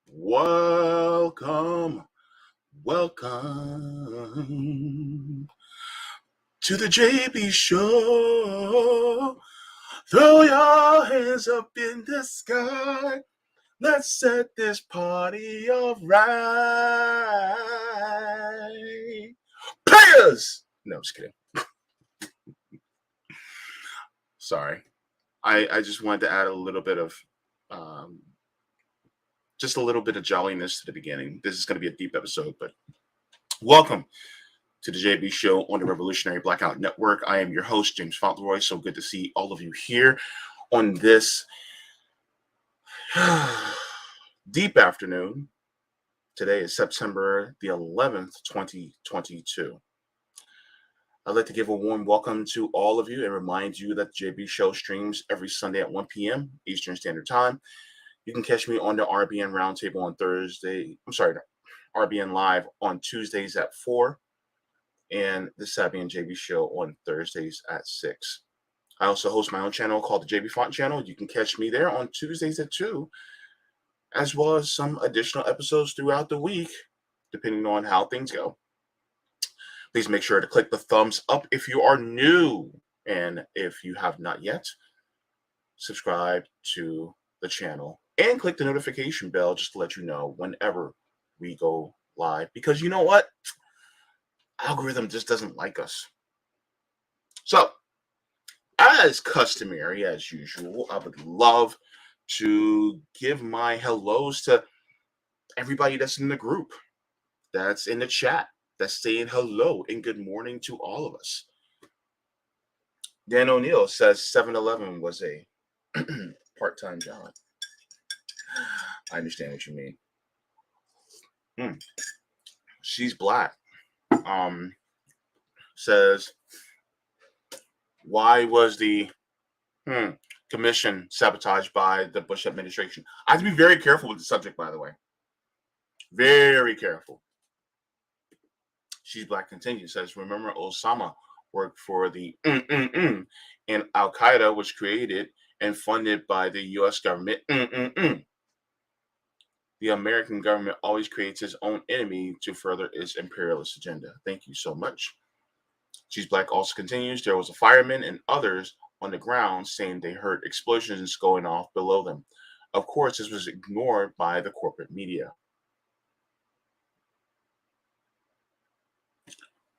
Welcome, welcome to the JB Show. Throw your hands up in the sky. Let's set this party off right. Players! No, just kidding. Sorry. I just wanted to add a little bit of jolliness to the beginning. This is going to be a deep episode, but welcome to the JB Show on the Revolutionary Blackout Network. I am your host, James Fauntleroy. So good to see all of you here on this deep afternoon. Today is September the 11th, 2022. I'd like to give a warm welcome to all of you and remind you that the JB Show streams every Sunday at 1 p.m. Eastern Standard Time. You can catch me on the RBN Roundtable on RBN Live on Tuesdays at 4, and the Savvy and JB Show on Thursdays at 6. I also host my own channel called the JB Font Channel. You can catch me there on Tuesdays at 2, as well as some additional episodes throughout the week, depending on how things go. Please make sure to click the thumbs up if you are new, and if you have not yet, subscribe to the channel and click the notification bell just to let you know whenever we go live, because you know what? Algorithm just doesn't like us. So, as customary, as usual, I would love to give my hellos to everybody that's in the group, that's in the chat, that's saying hello and good morning to all of us. Dan O'Neill says 7-Eleven was a part-time job. I understand what you mean. She's black. Says, why was the commission sabotaged by the Bush administration? I have to be very careful with the subject, by the way. Very careful. She's black continues, says, remember Osama worked for the and Al-Qaeda was created and funded by the U.S. government. The American government always creates its own enemy to further its imperialist agenda. Thank you so much. She's Black also continues, there was a fireman and others on the ground saying they heard explosions going off below them. Of course, this was ignored by the corporate media.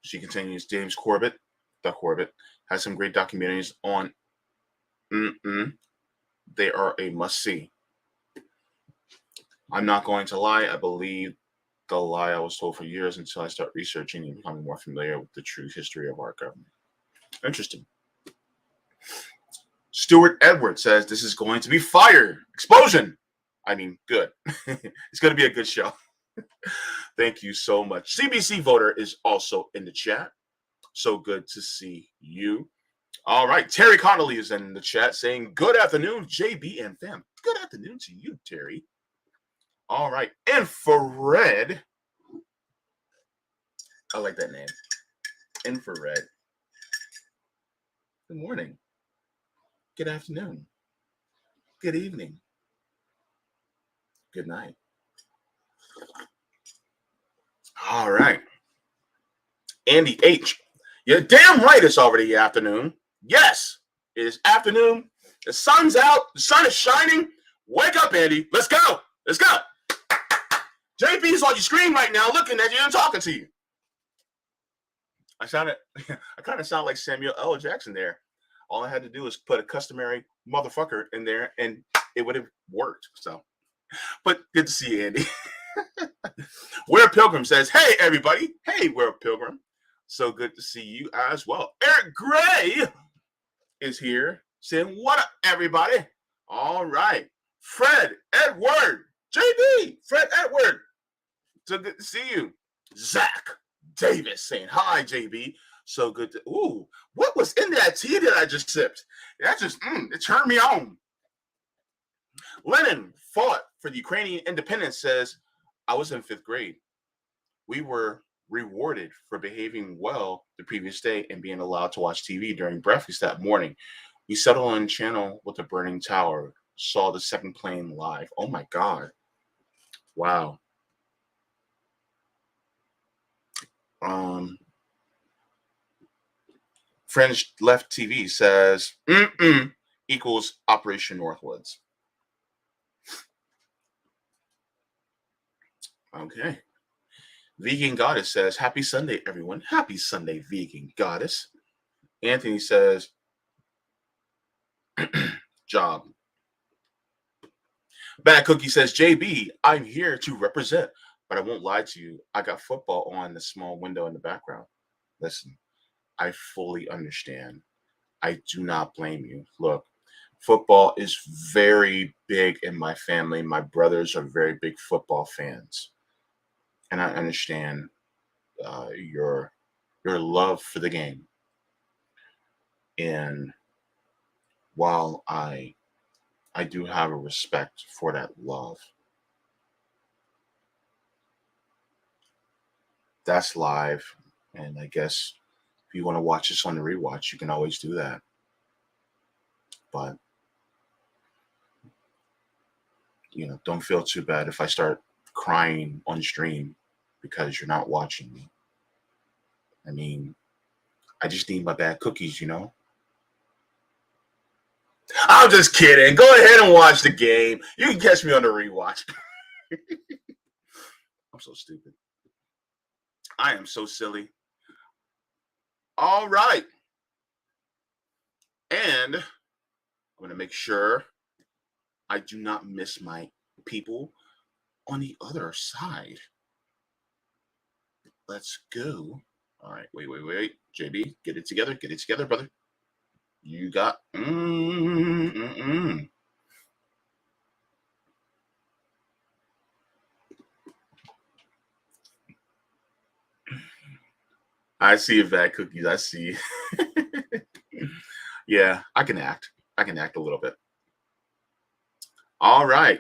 She continues, James Corbett, has some great documentaries on They are a must-see. I'm not going to lie. I believe the lie I was told for years until I start researching and becoming more familiar with the true history of our government. Interesting. Stuart Edwards says this is going to be fire. Explosion. I mean, good. It's going to be a good show. Thank you so much. CBC Voter is also in the chat. So good to see you. All right. Terry Connolly is in the chat saying, good afternoon, JB and fam. Good afternoon to you, Terry. All right. Infrared. I like that name. Infrared. Good morning. Good afternoon. Good evening. Good night. All right. Andy H. You're damn right it's already afternoon. Yes, it is afternoon. The sun's out. The sun is shining. Wake up, Andy. Let's go. Let's go. JB's on your screen right now looking at you and talking to you. I kind of sound like Samuel L. Jackson there. All I had to do was put a customary motherfucker in there and it would have worked. So, but good to see you, Andy. Where Pilgrim says, hey, everybody. Hey, Where Pilgrim. So good to see you as well. Eric Gray is here saying, what up, everybody? All right. Fred Edward. JB. Fred Edward. So good to see you. Zach Davis saying, hi, JB. So good to, ooh, what was in that tea that I just sipped? That just, it turned me on. Lenin fought for the Ukrainian independence says, I was in 5th grade. We were rewarded for behaving well the previous day and being allowed to watch TV during breakfast that morning. You settled on a channel with a burning tower. Saw the second plane live. Oh my God. Wow. Um, French Left TV says equals Operation Northwoods. Okay. Vegan Goddess says, Happy Sunday, everyone. Happy Sunday, Vegan Goddess. Anthony says, job. Bad Cookie says, JB, I'm here to represent, but I won't lie to you. I got football on the small window in the background. Listen, I fully understand. I do not blame you. Look, football is very big in my family. My brothers are very big football fans. And I understand your love for the game. And while I do have a respect for that love, that's live. And I guess if you want to watch this on the rewatch, you can always do that. But, don't feel too bad if I start crying on stream because you're not watching me. I mean, I just need my bad cookies, I'm just kidding. Go ahead and watch the game. You can catch me on the rewatch. I'm so stupid. I am so silly. All right. And I'm going to make sure I do not miss my people on the other side. Let's go. All right. Wait. JB, get it together, brother. You got. I see it, bad cookies. I see. Yeah, I can act. I can act a little bit. All right.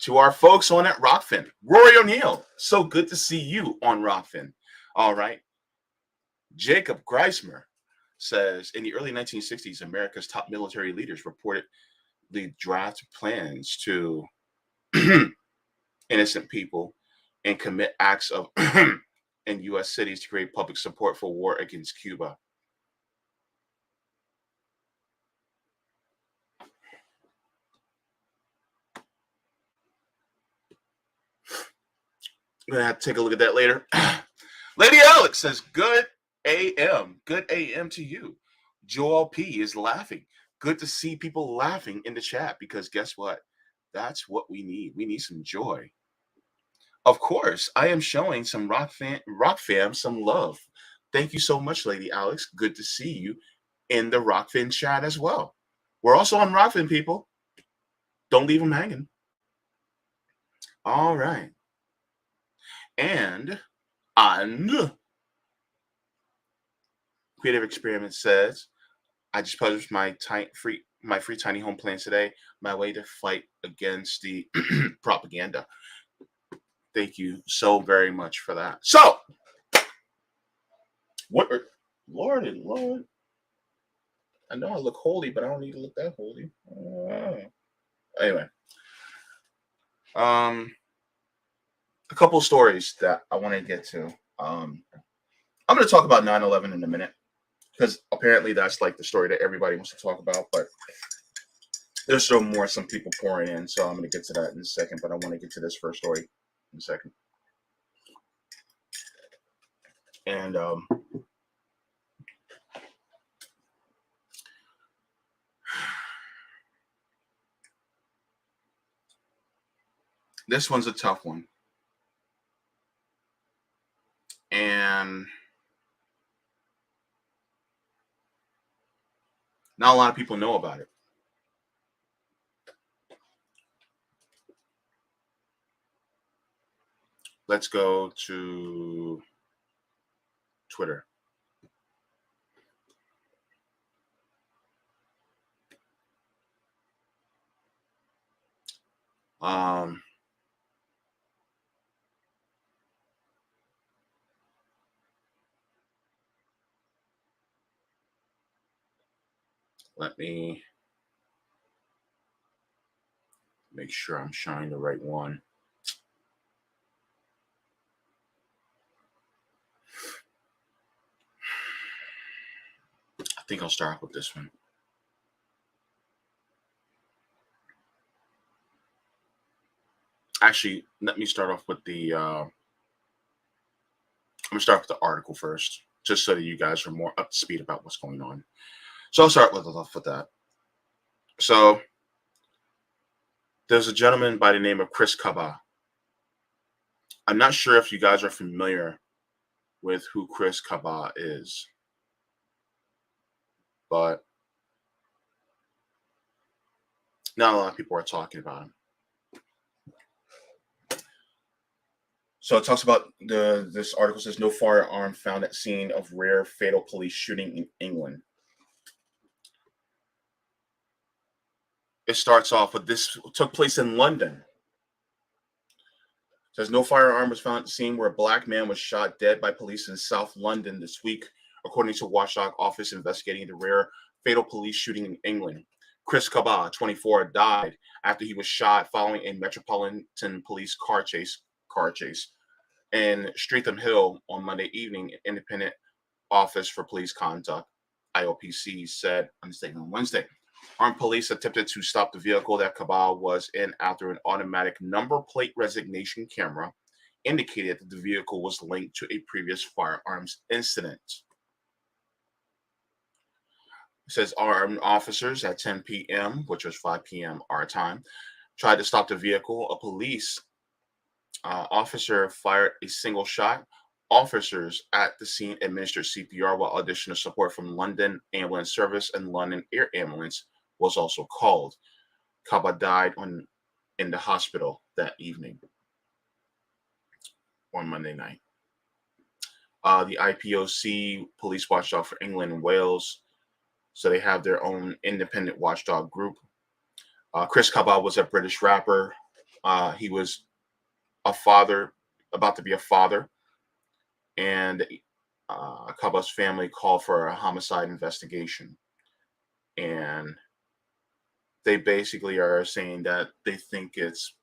To our folks on at Rockfin, Rory O'Neill. So good to see you on Rockfin. All right. Jacob Greismer says in the early 1960s, America's top military leaders reportedly drafted plans to innocent people and commit acts of in U.S. cities to create public support for war against Cuba. I'm going to have to take a look at that later. Lady Alex says, Good AM. Good AM to you. Joel P is laughing. Good to see people laughing in the chat because guess what? That's what we need. We need some joy. Of course, I am showing some rock fam some love. Thank you so much, Lady Alex. Good to see you in the Rockfin chat as well. We're also on Rockfin, people. Don't leave them hanging. All right. And Creative Experiment says, I just published my free tiny home plan today. My way to fight against the propaganda. Thank you so very much for that. So, Lord and Lord. I know I look holy, but I don't need to look that holy. Anyway, a couple stories that I want to get to. I'm going to talk about 9/11 in a minute because apparently that's like the story that everybody wants to talk about, but there's still some people pouring in, so I'm going to get to that in a second, but I want to get to this first story in a second. And this one's a tough one. And not a lot of people know about it. Let's go to Twitter. Let me make sure I'm showing the right one. I think I'll start off with this one. Actually, let me start off with the. I'm gonna start with the article first, just so that you guys are more up to speed about what's going on. So I'll start with that. So there's a gentleman by the name of Chris Kaba. I'm not sure if you guys are familiar with who Chris Kaba is, but not a lot of people are talking about him. So it talks about this article says no firearm found at scene of rare fatal police shooting in England. It starts off with this took place in London. It says no firearm was found at the scene where a black man was shot dead by police in South London this week, according to Watchdog Office investigating the rare fatal police shooting in England. Chris Kaba, 24, died after he was shot following a Metropolitan Police car chase in Streatham Hill on Monday evening. Independent Office for Police Conduct, IOPC, said on Wednesday. Armed police attempted to stop the vehicle that Kaba was in after an automatic number plate recognition camera indicated that the vehicle was linked to a previous firearms incident. It says armed officers at 10 p.m., which was 5 p.m. our time, tried to stop the vehicle. A police officer fired a single shot. Officers at the scene administered CPR while additional support from London Ambulance Service and London Air Ambulance was also called. Kaba died in the hospital that evening on Monday night. The IPOC, Police Watchdog for England and Wales, so they have their own independent watchdog group. Chris Kaba was a British rapper. He was a father, about to be a father, and Kaba's family called for a homicide investigation. And they basically are saying that they think it's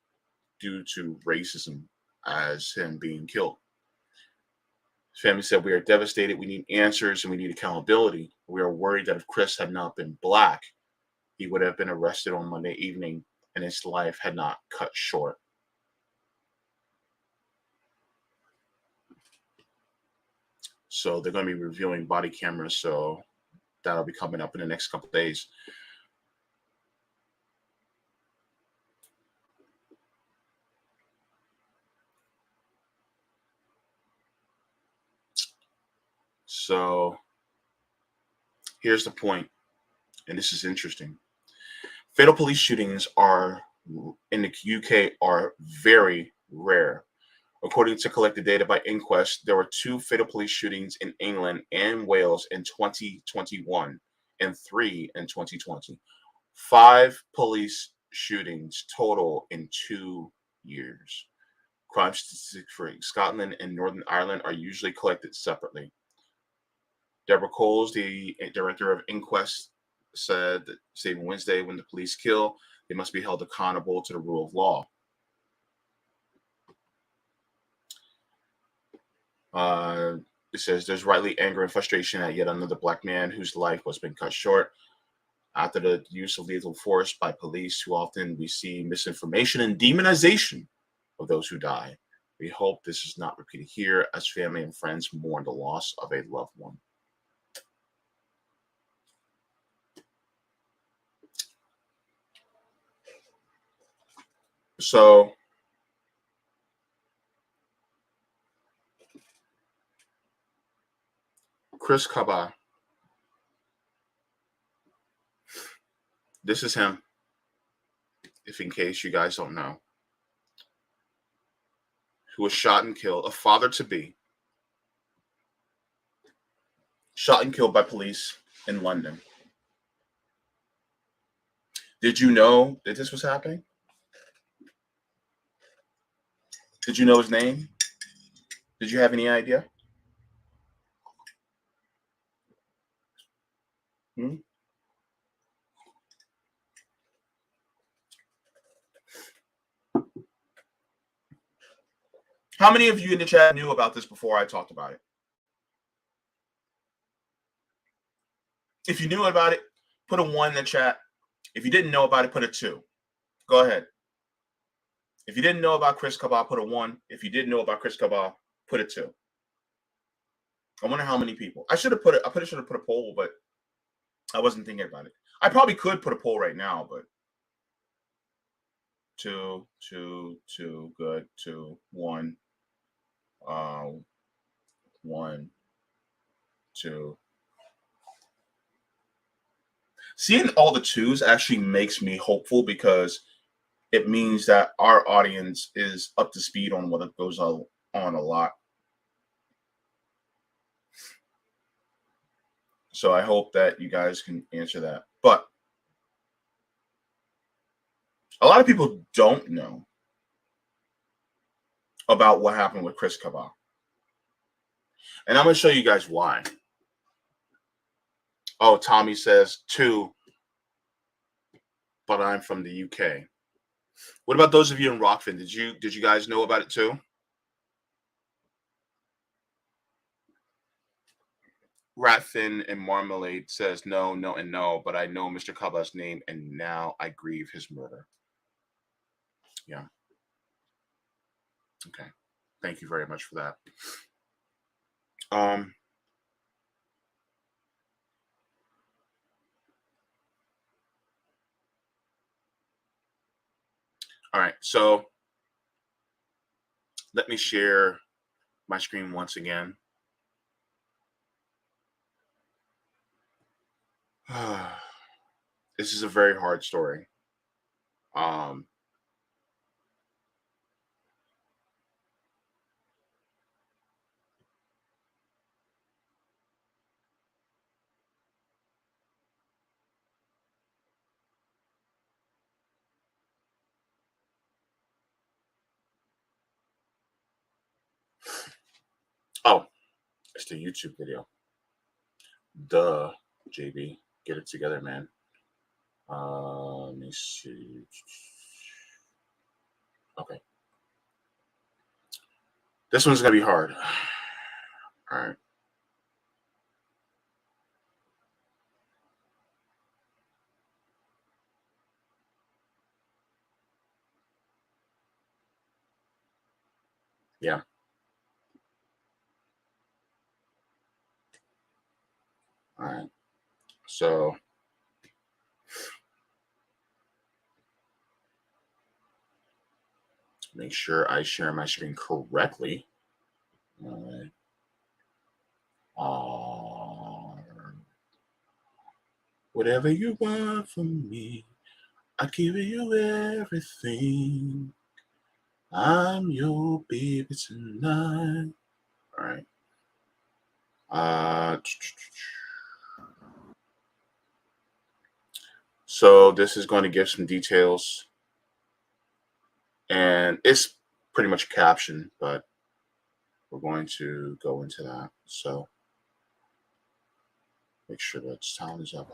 due to racism as him being killed. His family said, "We are devastated. We need answers and we need accountability. We are worried that if Chris had not been black, he would have been arrested on Monday evening and his life had not cut short." So they're going to be reviewing body cameras. So that'll be coming up in the next couple of days. So here's the point, and this is interesting. Fatal police shootings are in the UK are very rare. According to collected data by Inquest, there were 2 fatal police shootings in England and Wales in 2021 and 3 in 2020. 5 police shootings total in 2 years. Crime statistics for Scotland and Northern Ireland are usually collected separately. Deborah Coles, the director of Inquest, said Wednesday, when the police kill, they must be held accountable to the rule of law. It says there's rightly anger and frustration at yet another black man whose life was been cut short after the use of lethal force by police who often we see misinformation and demonization of those who die. We hope this is not repeated here as family and friends mourn the loss of a loved one. So Chris Kaba, this is him, if in case you guys don't know, who was shot and killed, a father-to-be, shot and killed by police in London. Did you know that this was happening? Did you know his name? Did you have any idea? How many of you in the chat knew about this before I talked about it? If you knew about it, put a 1 in the chat. If you didn't know about it, put a 2. Go ahead. If you didn't know about Chris Kaba, put a 1. If you did know about Chris Kaba, put a 2. I wonder how many people. I should have put it. I should have put a poll, but I wasn't thinking about it. I probably could put a poll right now, but 2, 2, 2, good. 2, 1, 1, 2. Seeing all the 2s actually makes me hopeful because it means that our audience is up to speed on what goes on a lot. So I hope that you guys can answer that. But a lot of people don't know about what happened with Chris Kaba. And I'm going to show you guys why. Oh, Tommy says 2, but I'm from the UK. What about those of you in Rockfin? Did you guys know about it too? Ratfin and Marmalade says no, no, and no, but I know Mr. Kaba's name, and now I grieve his murder. Yeah. Okay. Thank you very much for that. All right. So let me share my screen once again. This is a very hard story. Oh, it's the YouTube video. Duh, JB. Get it together, man. Let me see. Okay. This one's going to be hard. All right. Yeah. All right. So make sure I share my screen correctly. All right. Whatever you want from me, I give you everything. I'm your baby tonight. All right. So this is going to give some details, and it's pretty much captioned, but we're going to go into that. So make sure that sound is up.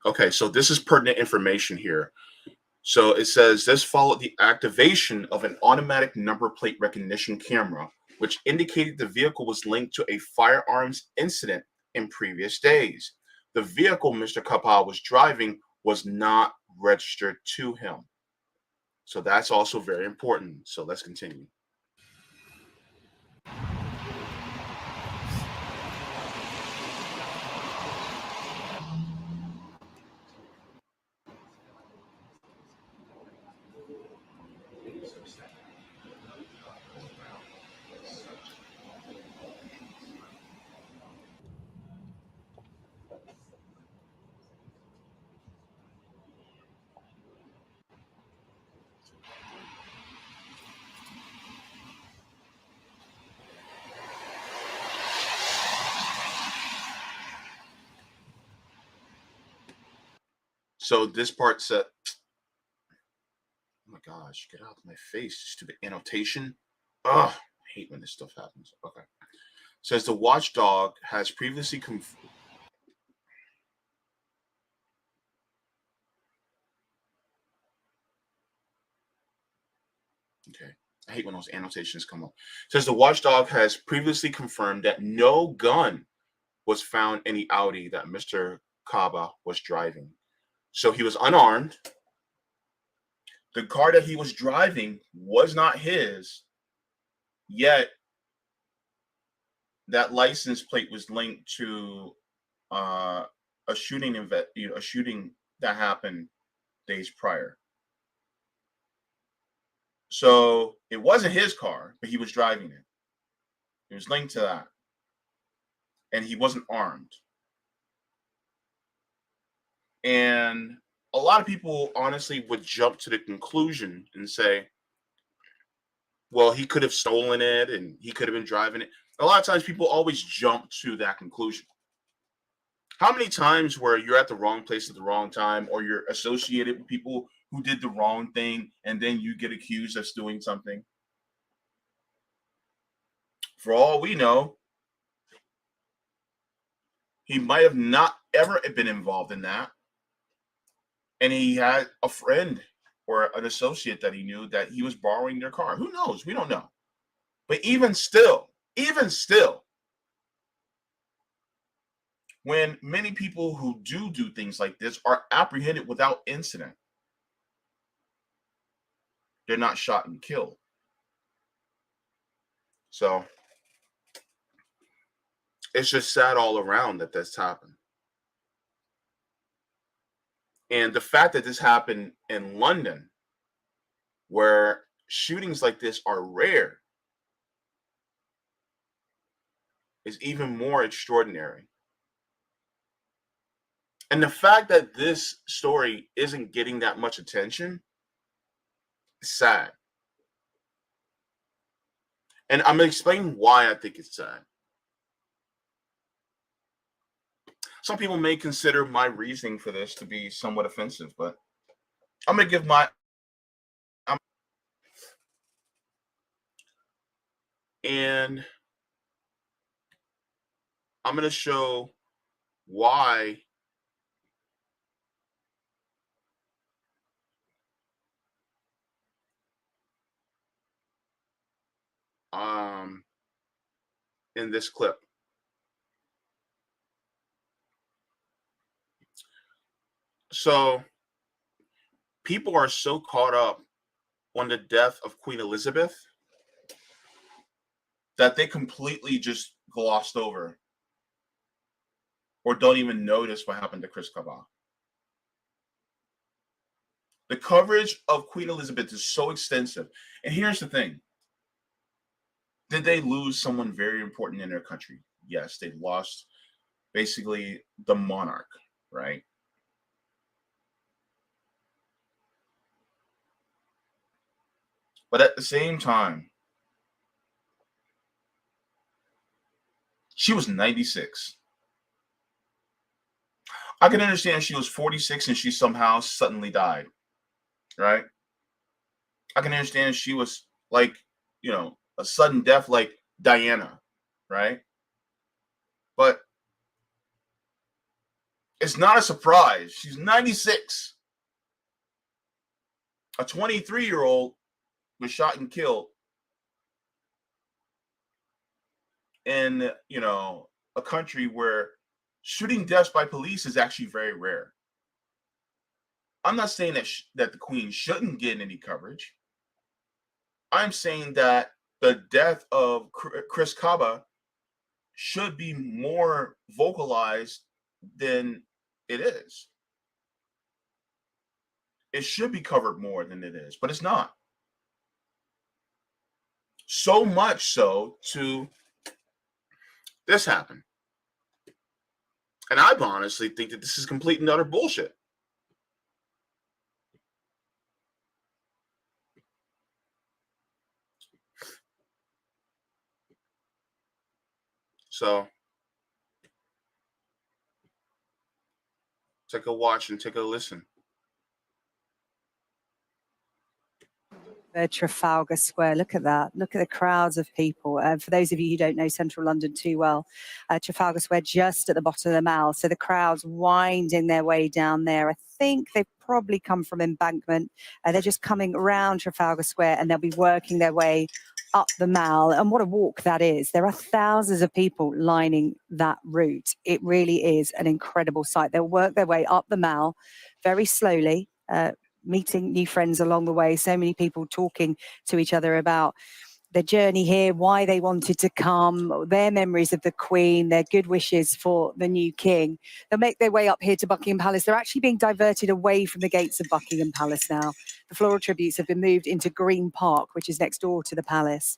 Okay, so this is pertinent information here. So it says this followed the activation of an automatic number plate recognition camera, which indicated the vehicle was linked to a firearms incident in previous days. The vehicle Mr. Kaba was driving was not registered to him. So that's also very important. So let's continue. So this part said, oh my gosh, get out of my face, stupid annotation. Ugh, I hate when this stuff happens. Okay. Says the watchdog has previously okay. I hate when those annotations come up. Says the watchdog has previously confirmed that no gun was found in the Audi that Mr. Kaba was driving. So he was unarmed. The car that he was driving was not his, yet that license plate was linked to a shooting a shooting that happened days prior. So it wasn't his car, but he was driving it. It was linked to that, and he wasn't armed. And a lot of people honestly would jump to the conclusion and say, well, he could have stolen it and he could have been driving it. A lot of times people always jump to that conclusion. How many times where you're at the wrong place at the wrong time, or you're associated with people who did the wrong thing and then you get accused of doing something? For all we know, he might have not ever been involved in that. And he had a friend or an associate that he knew that he was borrowing their car. Who knows? We don't know. But even still, when many people who do things like this are apprehended without incident, they're not shot and killed. So it's just sad all around that this happened. And the fact that this happened in London, where shootings like this are rare, is even more extraordinary. And the fact that this story isn't getting that much attention is sad. And I'm going to explain why I think it's sad. Some people may consider my reasoning for this to be somewhat offensive, but I'm going to give my. And I'm going to show why in this clip. So people are so caught up on the death of Queen Elizabeth that they completely just glossed over or don't even notice what happened to Chris Kaba. The coverage of Queen Elizabeth is so extensive. And here's the thing. Did they lose someone very important in their country? Yes, they lost basically the monarch, right? But at the same time, she was 96. I can understand she was 46 and she somehow suddenly died, right? I can understand she was like, a sudden death like Diana, right? But It's not a surprise. She's 96. A 23-year-old was shot and killed in, a country where shooting deaths by police is actually very rare. I'm not saying that the Queen shouldn't get any coverage. I'm saying that the death of Chris Kaba should be more vocalized than it is. It should be covered more than it is, but it's not. So much so to this happen. And I honestly think that this is complete and utter bullshit. So take a watch and take a listen. Trafalgar Square. Look at that. Look at the crowds of people. For those of you who don't know Central London too well, Trafalgar Square just at the bottom of the Mall. So the crowds winding their way down there. I think they've probably come from Embankment. They're just coming around Trafalgar Square and they'll be working their way up the Mall. And what a walk that is. There are thousands of people lining that route. It really is an incredible sight. They'll work their way up the Mall very slowly, meeting new friends along the way. So many people talking to each other about their journey here, why they wanted to come, their memories of the Queen, their good wishes for the new king. They'll make their way up here to Buckingham Palace. They're actually being diverted away from the gates of Buckingham Palace now. The floral tributes have been moved into Green Park, which is next door to the palace.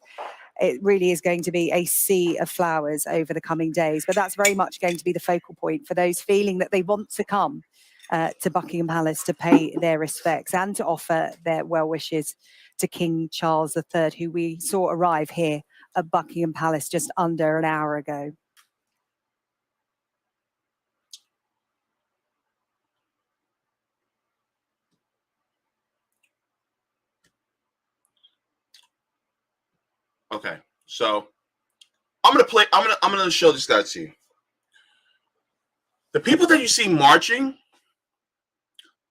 It really is going to be a sea of flowers over the coming days, but that's very much going to be the focal point for those feeling that they want to come to Buckingham Palace to pay their respects and to offer their well wishes to King Charles III, who we saw arrive here at Buckingham Palace just under an hour ago. Okay, so I'm gonna show this guy to you. The people that you see marching,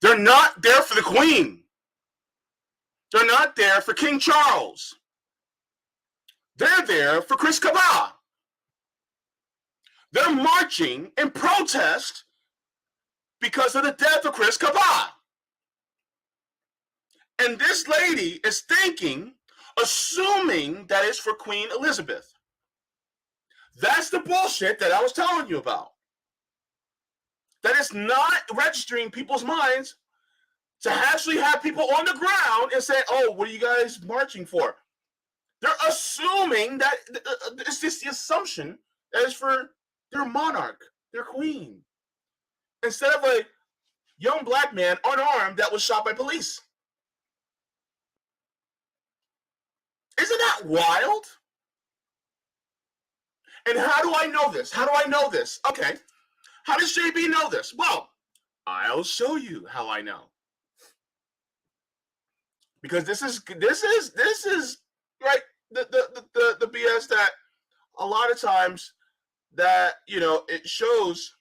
they're not there for the Queen. They're not there for King Charles. They're there for Chris Kaba. They're marching in protest because of the death of Chris Kaba. And this lady is assuming that it's for Queen Elizabeth. That's the bullshit that I was telling you about. That is not registering people's minds to actually have people on the ground and say, oh, what are you guys marching for? They're assuming that it's just the assumption that it's for their monarch, their queen, instead of a young black man unarmed that was shot by police. Isn't that wild? And how do I know this? Okay. How does JB know this? Well, I'll show you how I know. Because this is right, the BS that a lot of times that it shows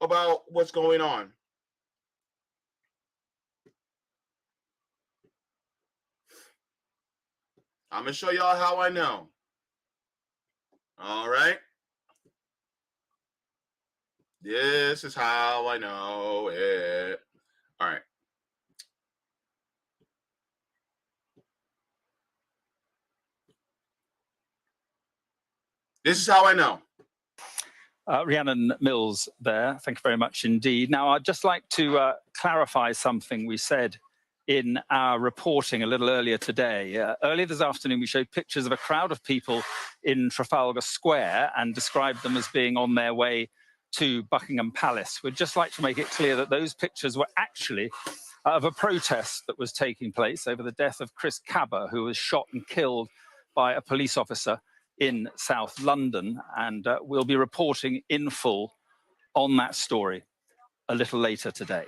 about what's going on. I'm gonna show y'all how I know. All right. This is how I know it. All right. This is how I know. Rhiannon Mills there. Thank you very much indeed. Now, I'd just like to clarify something we said in our reporting a little earlier today. Earlier this afternoon, we showed pictures of a crowd of people in Trafalgar Square and described them as being on their way to Buckingham Palace. We'd just like to make it clear that those pictures were actually of a protest that was taking place over the death of Chris Kaba, who was shot and killed by a police officer in South London. And we'll be reporting in full on that story a little later today.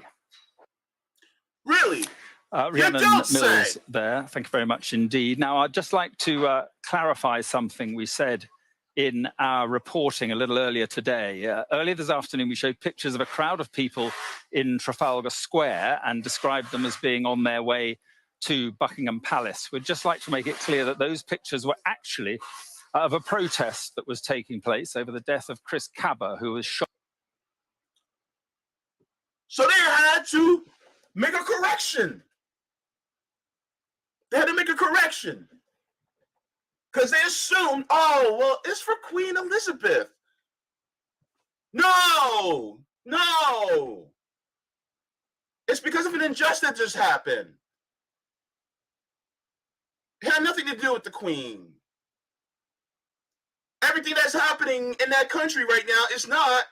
Really? Rhiannon Mills there. Thank you very much indeed. Now, I'd just like to clarify something we said in our reporting a little earlier today. Earlier this afternoon, we showed pictures of a crowd of people in Trafalgar Square and described them as being on their way to Buckingham Palace. We'd just like to make it clear that those pictures were actually of a protest that was taking place over the death of Chris Kaba, who was shot. So they had to make a correction. They had to make a correction. Because they assumed, oh, well, it's for Queen Elizabeth. No. It's because of an injustice that just happened. It had nothing to do with the Queen. Everything that's happening in that country right now is not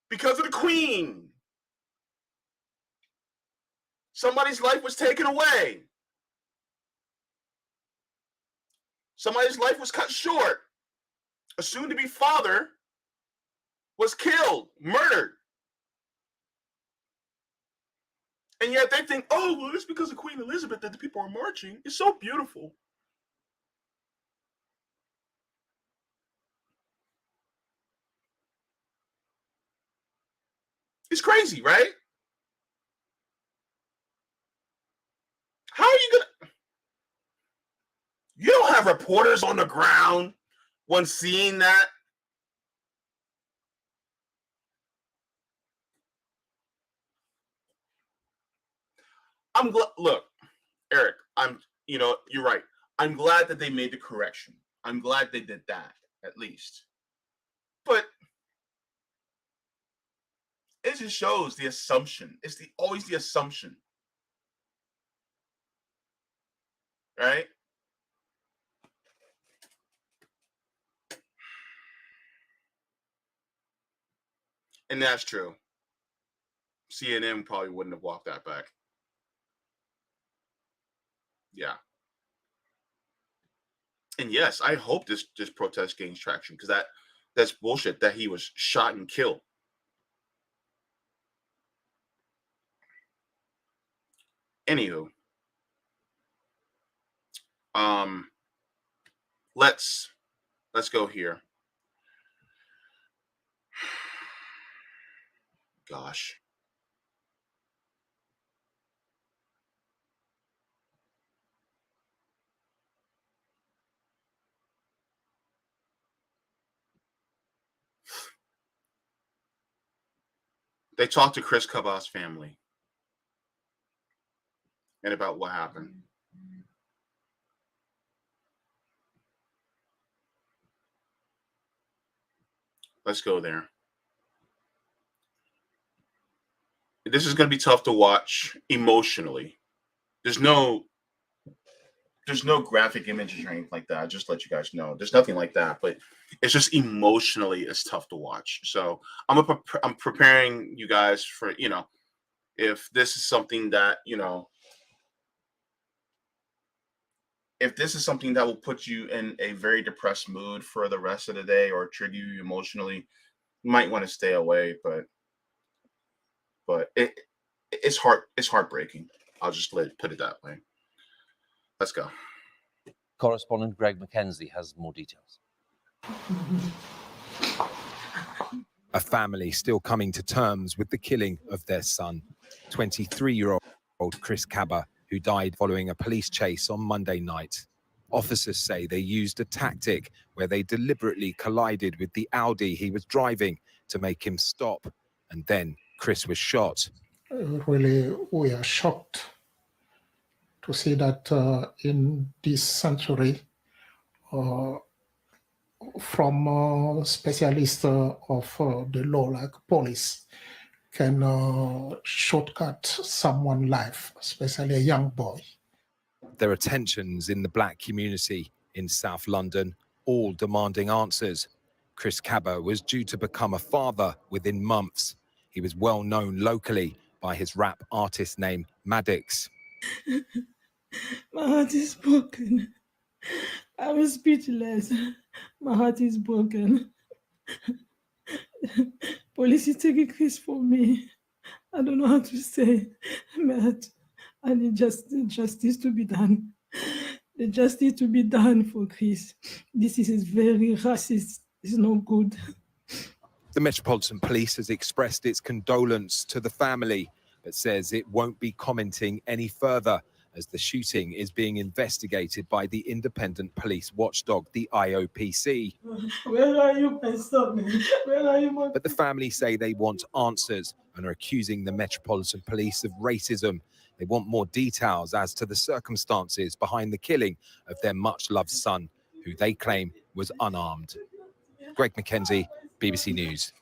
because of the Queen. Somebody's life was taken away. Somebody's life was cut short. A soon-to-be father was killed, murdered. And yet they think, oh, well, it's because of Queen Elizabeth that the people are marching. It's so beautiful. It's crazy, right? How are you going to... You don't have reporters on the ground when seeing that. I'm glad. Look, Eric, you're right. I'm glad that they made the correction. I'm glad they did that, at least. But it just shows the assumption. It's always the assumption. Right? And that's true. CNN probably wouldn't have walked that back. Yeah. And yes, I hope this protest gains traction, because that's bullshit that he was shot and killed. Anywho, let's go here. Gosh. They talked to Chris Kaba's family and about what happened. Let's go there. This is going to be tough to watch emotionally. There's no graphic images or anything like that. I'll just let you guys know. There's nothing like that, but it's just emotionally, it's tough to watch. So I'm preparing you guys for, if this is something that, if this is something that will put you in a very depressed mood for the rest of the day or trigger you emotionally, you might want to stay away, but it's heartbreaking. I'll just put it that way. Let's go. Correspondent Greg McKenzie has more details. A family still coming to terms with the killing of their son, 23-year-old Chris Kaba, who died following a police chase on Monday night. Officers say they used a tactic where they deliberately collided with the Audi he was driving to make him stop, and then Chris was shot. Really, we are shocked to see that in this century, from specialists of the law like police can shortcut someone's life, especially a young boy. There are tensions in the black community in South London, all demanding answers. Chris Kaba was due to become a father within months. He was well known locally by his rap artist name, Maddox. My heart is broken. I'm speechless. My heart is broken. Police is taking Chris from me. I don't know how to say, but I need justice to be done. The justice to be done for Chris. This is very racist. It's not good. The Metropolitan Police has expressed its condolence to the family, but says it won't be commenting any further as the shooting is being investigated by the independent police watchdog, the IOPC. Where are you, my son? Where are you, my... But the family say they want answers and are accusing the Metropolitan Police of racism. They want more details as to the circumstances behind the killing of their much-loved son, who they claim was unarmed. Greg Mackenzie, BBC News.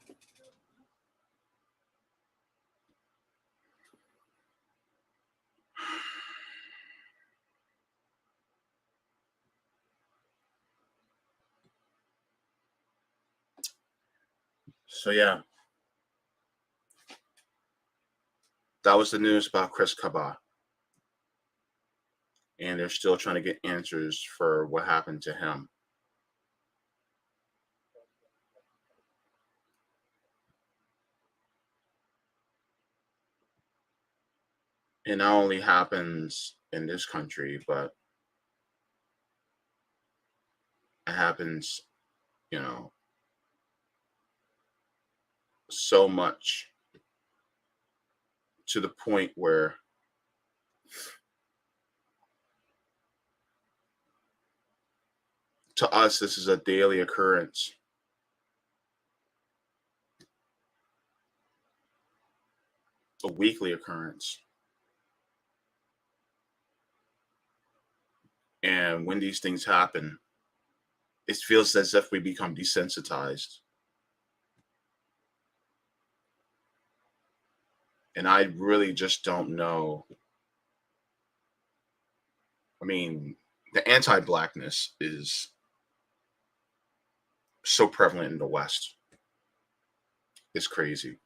So yeah, that was the news about Chris Kaba. And they're still trying to get answers for what happened to him. It not only happens in this country, but it happens, you know, so much to the point where to us, this is a daily occurrence. A weekly occurrence. And when these things happen, it feels as if we become desensitized. And I really just don't know. I mean, the anti-Blackness is so prevalent in the West. It's crazy.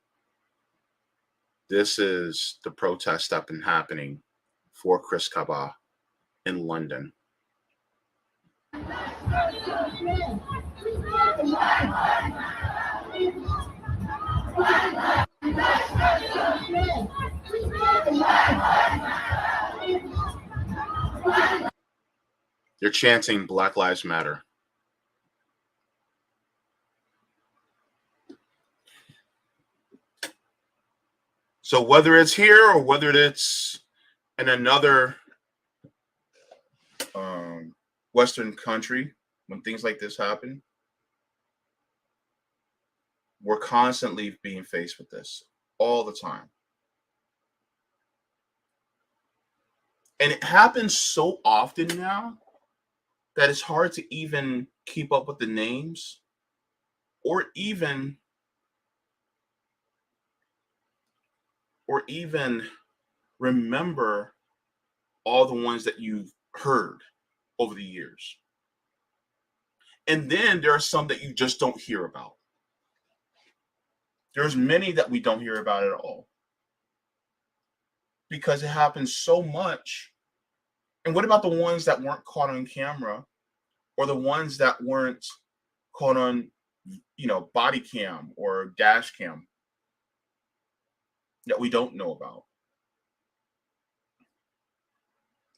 This is the protest that's been happening for Chris Kaba in London. They're chanting Black Lives Matter. So whether it's here or whether it's in another Western country, when things like this happen, we're constantly being faced with this all the time. And it happens so often now that it's hard to even keep up with the names or even remember all the ones that you've heard over the years. And then there are some that you just don't hear about. There's many that we don't hear about at all because it happens so much. And what about the ones that weren't caught on camera or the ones that weren't caught on, body cam or dash cam that we don't know about?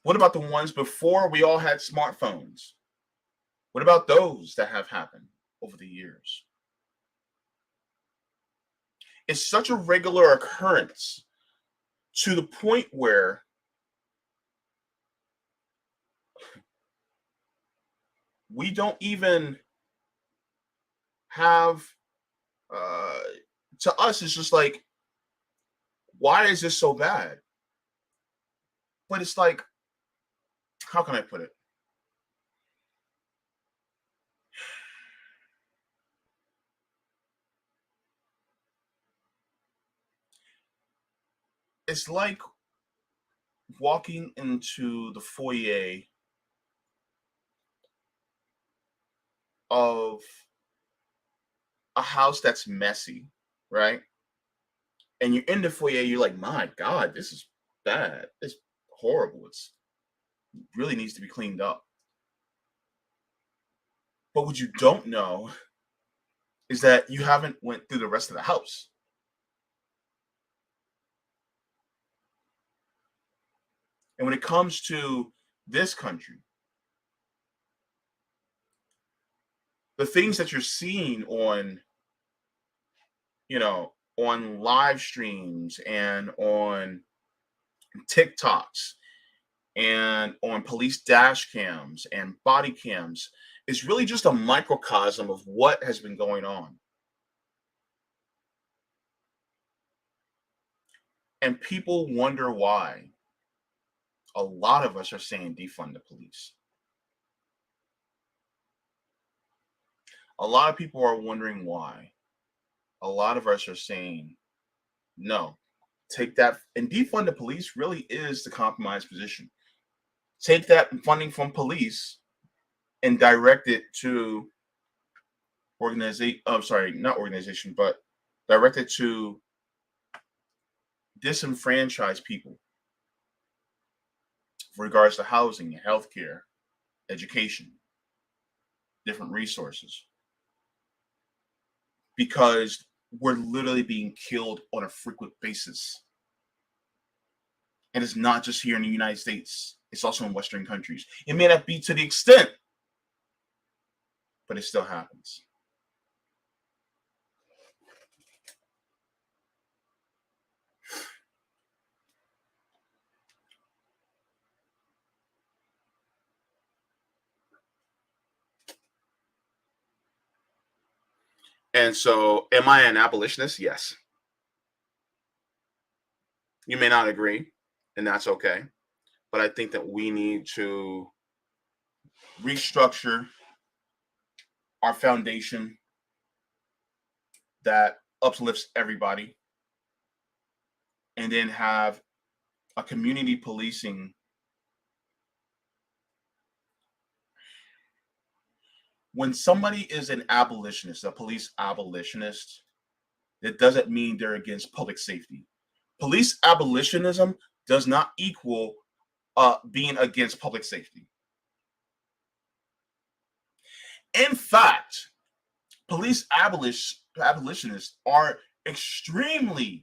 What about the ones before we all had smartphones? What about those that have happened over the years? It's such a regular occurrence to the point where we don't even have, to us, it's just like, why is this so bad? But it's like, how can I put it? It's like walking into the foyer of a house that's messy, right? And you're in the foyer, you're like, my God, this is bad. It's horrible. It really needs to be cleaned up. But what you don't know is that you haven't went through the rest of the house. And when it comes to this country, the things that you're seeing on, on live streams and on TikToks and on police dash cams and body cams is really just a microcosm of what has been going on. And people wonder why a lot of us are saying defund the police. A lot of people are wondering why. A lot of us are saying, no, take that, and defund the police really is the compromise position. Take that funding from police and direct it to direct it to disenfranchised people with regards to housing, healthcare, education, different resources. Because we're literally being killed on a frequent basis. And it's not just here in the United States. It's also in Western countries. It may not be to the extent, but it still happens. And so, am I an abolitionist? Yes. You may not agree, and that's okay. But I think that we need to restructure our foundation that uplifts everybody, and then have a community policing. When somebody is an abolitionist, a police abolitionist, it doesn't mean they're against public safety. Police abolitionism does not equal being against public safety. In fact, police abolitionists are extreme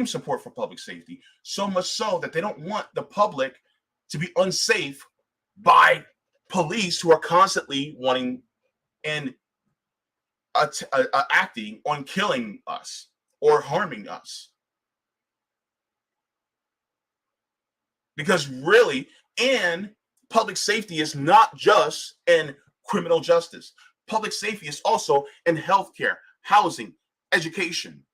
support for public safety, so much so that they don't want the public to be unsafe by police who are constantly wanting and acting on killing us or harming us. Because really, and public safety is not just in criminal justice. Public safety is also in healthcare, housing, education.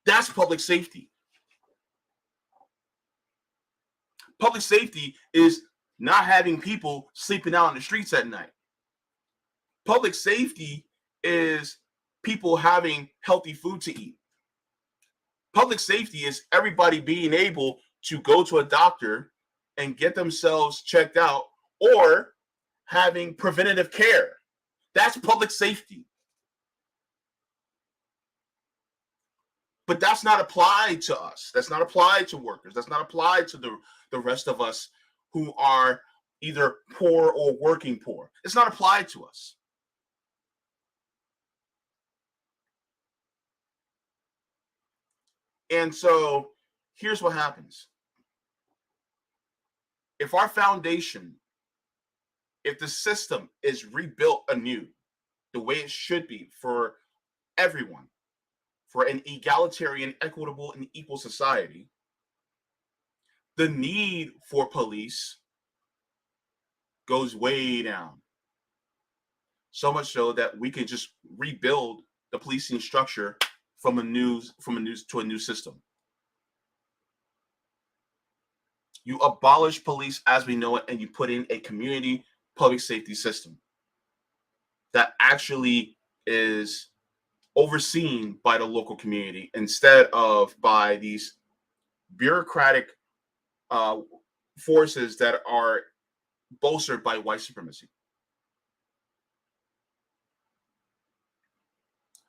That's public safety. Public safety is not having people sleeping out on the streets at night. Public safety is people having healthy food to eat. Public safety is everybody being able to go to a doctor and get themselves checked out or having preventative care. That's public safety. But that's not applied to us. That's not applied to workers. That's not applied to the rest of us who are either poor or working poor. It's not applied to us. And so here's what happens. If our foundation, if the system is rebuilt anew, the way it should be for everyone, for an egalitarian, equitable, and equal society, the need for police goes way down. So much so that we can just rebuild the policing structure from a new system. You abolish police as we know it, and you put in a community public safety system that actually is overseen by the local community instead of by these bureaucratic forces that are bolstered by white supremacy.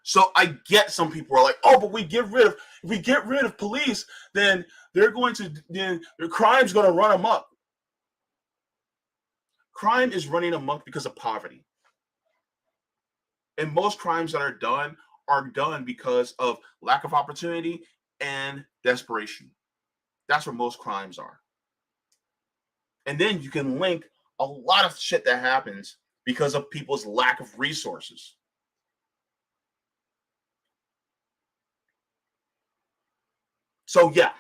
So I get some people are like, oh, but if we get rid of police, then their crime's going to run amok. Crime is running amok because of poverty. And most crimes that are done because of lack of opportunity and desperation. That's where most crimes are. And then you can link a lot of shit that happens because of people's lack of resources. So yeah,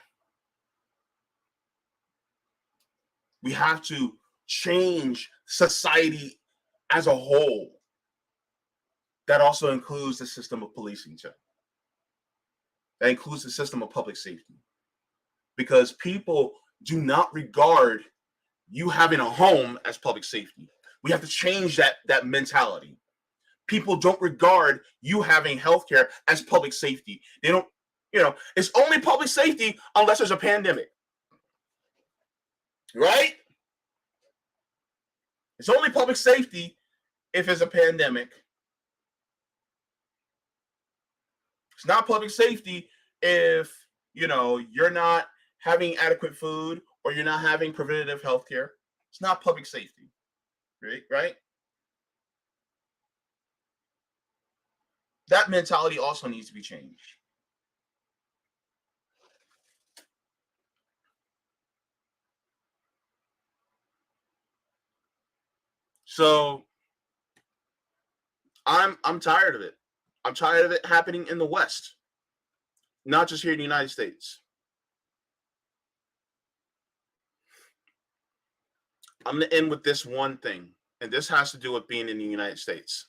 we have to change society as a whole. That also includes the system of policing too. That includes the system of public safety. Because people do not regard you having a home as public safety. We have to change that mentality. People don't regard you having healthcare as public safety. They don't, it's only public safety unless there's a pandemic. Right? It's only public safety if it's a pandemic. It's not public safety if, you're not having adequate food or you're not having preventative health care. It's not public safety, right? That mentality also needs to be changed. So I'm tired of it. I'm tired of it happening in the West, not just here in the United States. I'm going to end with this one thing, and this has to do with being in the United States.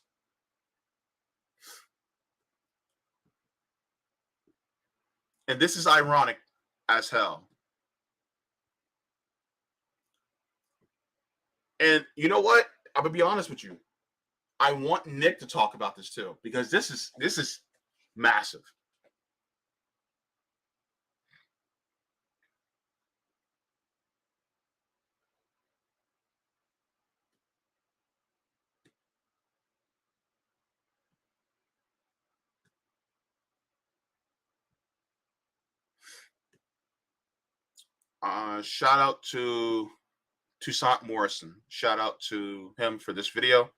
And this is ironic as hell. And you know what? I'm going to be honest with you. I want Nick to talk about this too, because this is massive. Shout out to Toussaint Morrison. Shout out to him for this video.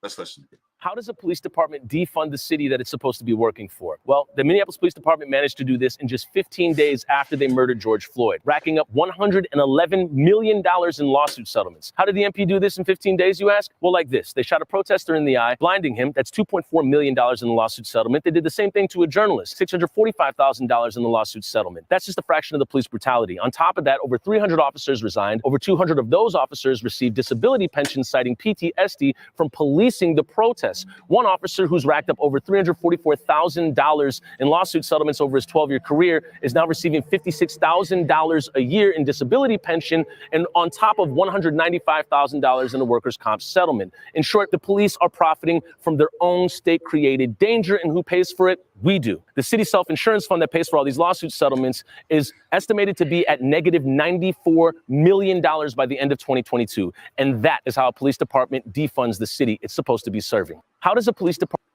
Let's listen. How does a police department defund the city that it's supposed to be working for? Well, the Minneapolis Police Department managed to do this in just 15 days after they murdered George Floyd, racking up $111 million in lawsuit settlements. How did the MP do this in 15 days, you ask? Well, like this. They shot a protester in the eye, blinding him. That's $2.4 million in the lawsuit settlement. They did the same thing to a journalist, $645,000 in the lawsuit settlement. That's just a fraction of the police brutality. On top of that, over 300 officers resigned. Over 200 of those officers received disability pensions, citing PTSD from policing the protest. One officer who's racked up over $344,000 in lawsuit settlements over his 12-year career is now receiving $56,000 a year in disability pension, and on top of $195,000 in a workers' comp settlement. In short, the police are profiting from their own state-created danger, and who pays for it? We do. The city self-insurance fund that pays for all these lawsuit settlements is estimated to be at negative $94 million by the end of 2022. And that is how a police department defunds the city it's supposed to be serving. How does a police department...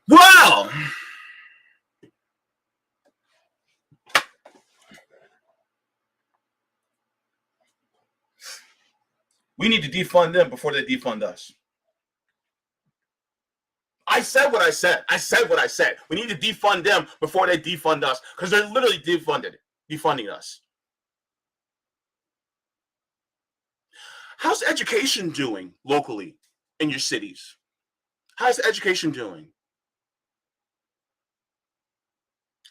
Well, we need to defund them before they defund us. I said what I said. I said what I said. We need to defund them before they defund us, because they're literally defunding us. How's education doing locally in your cities? How's education doing?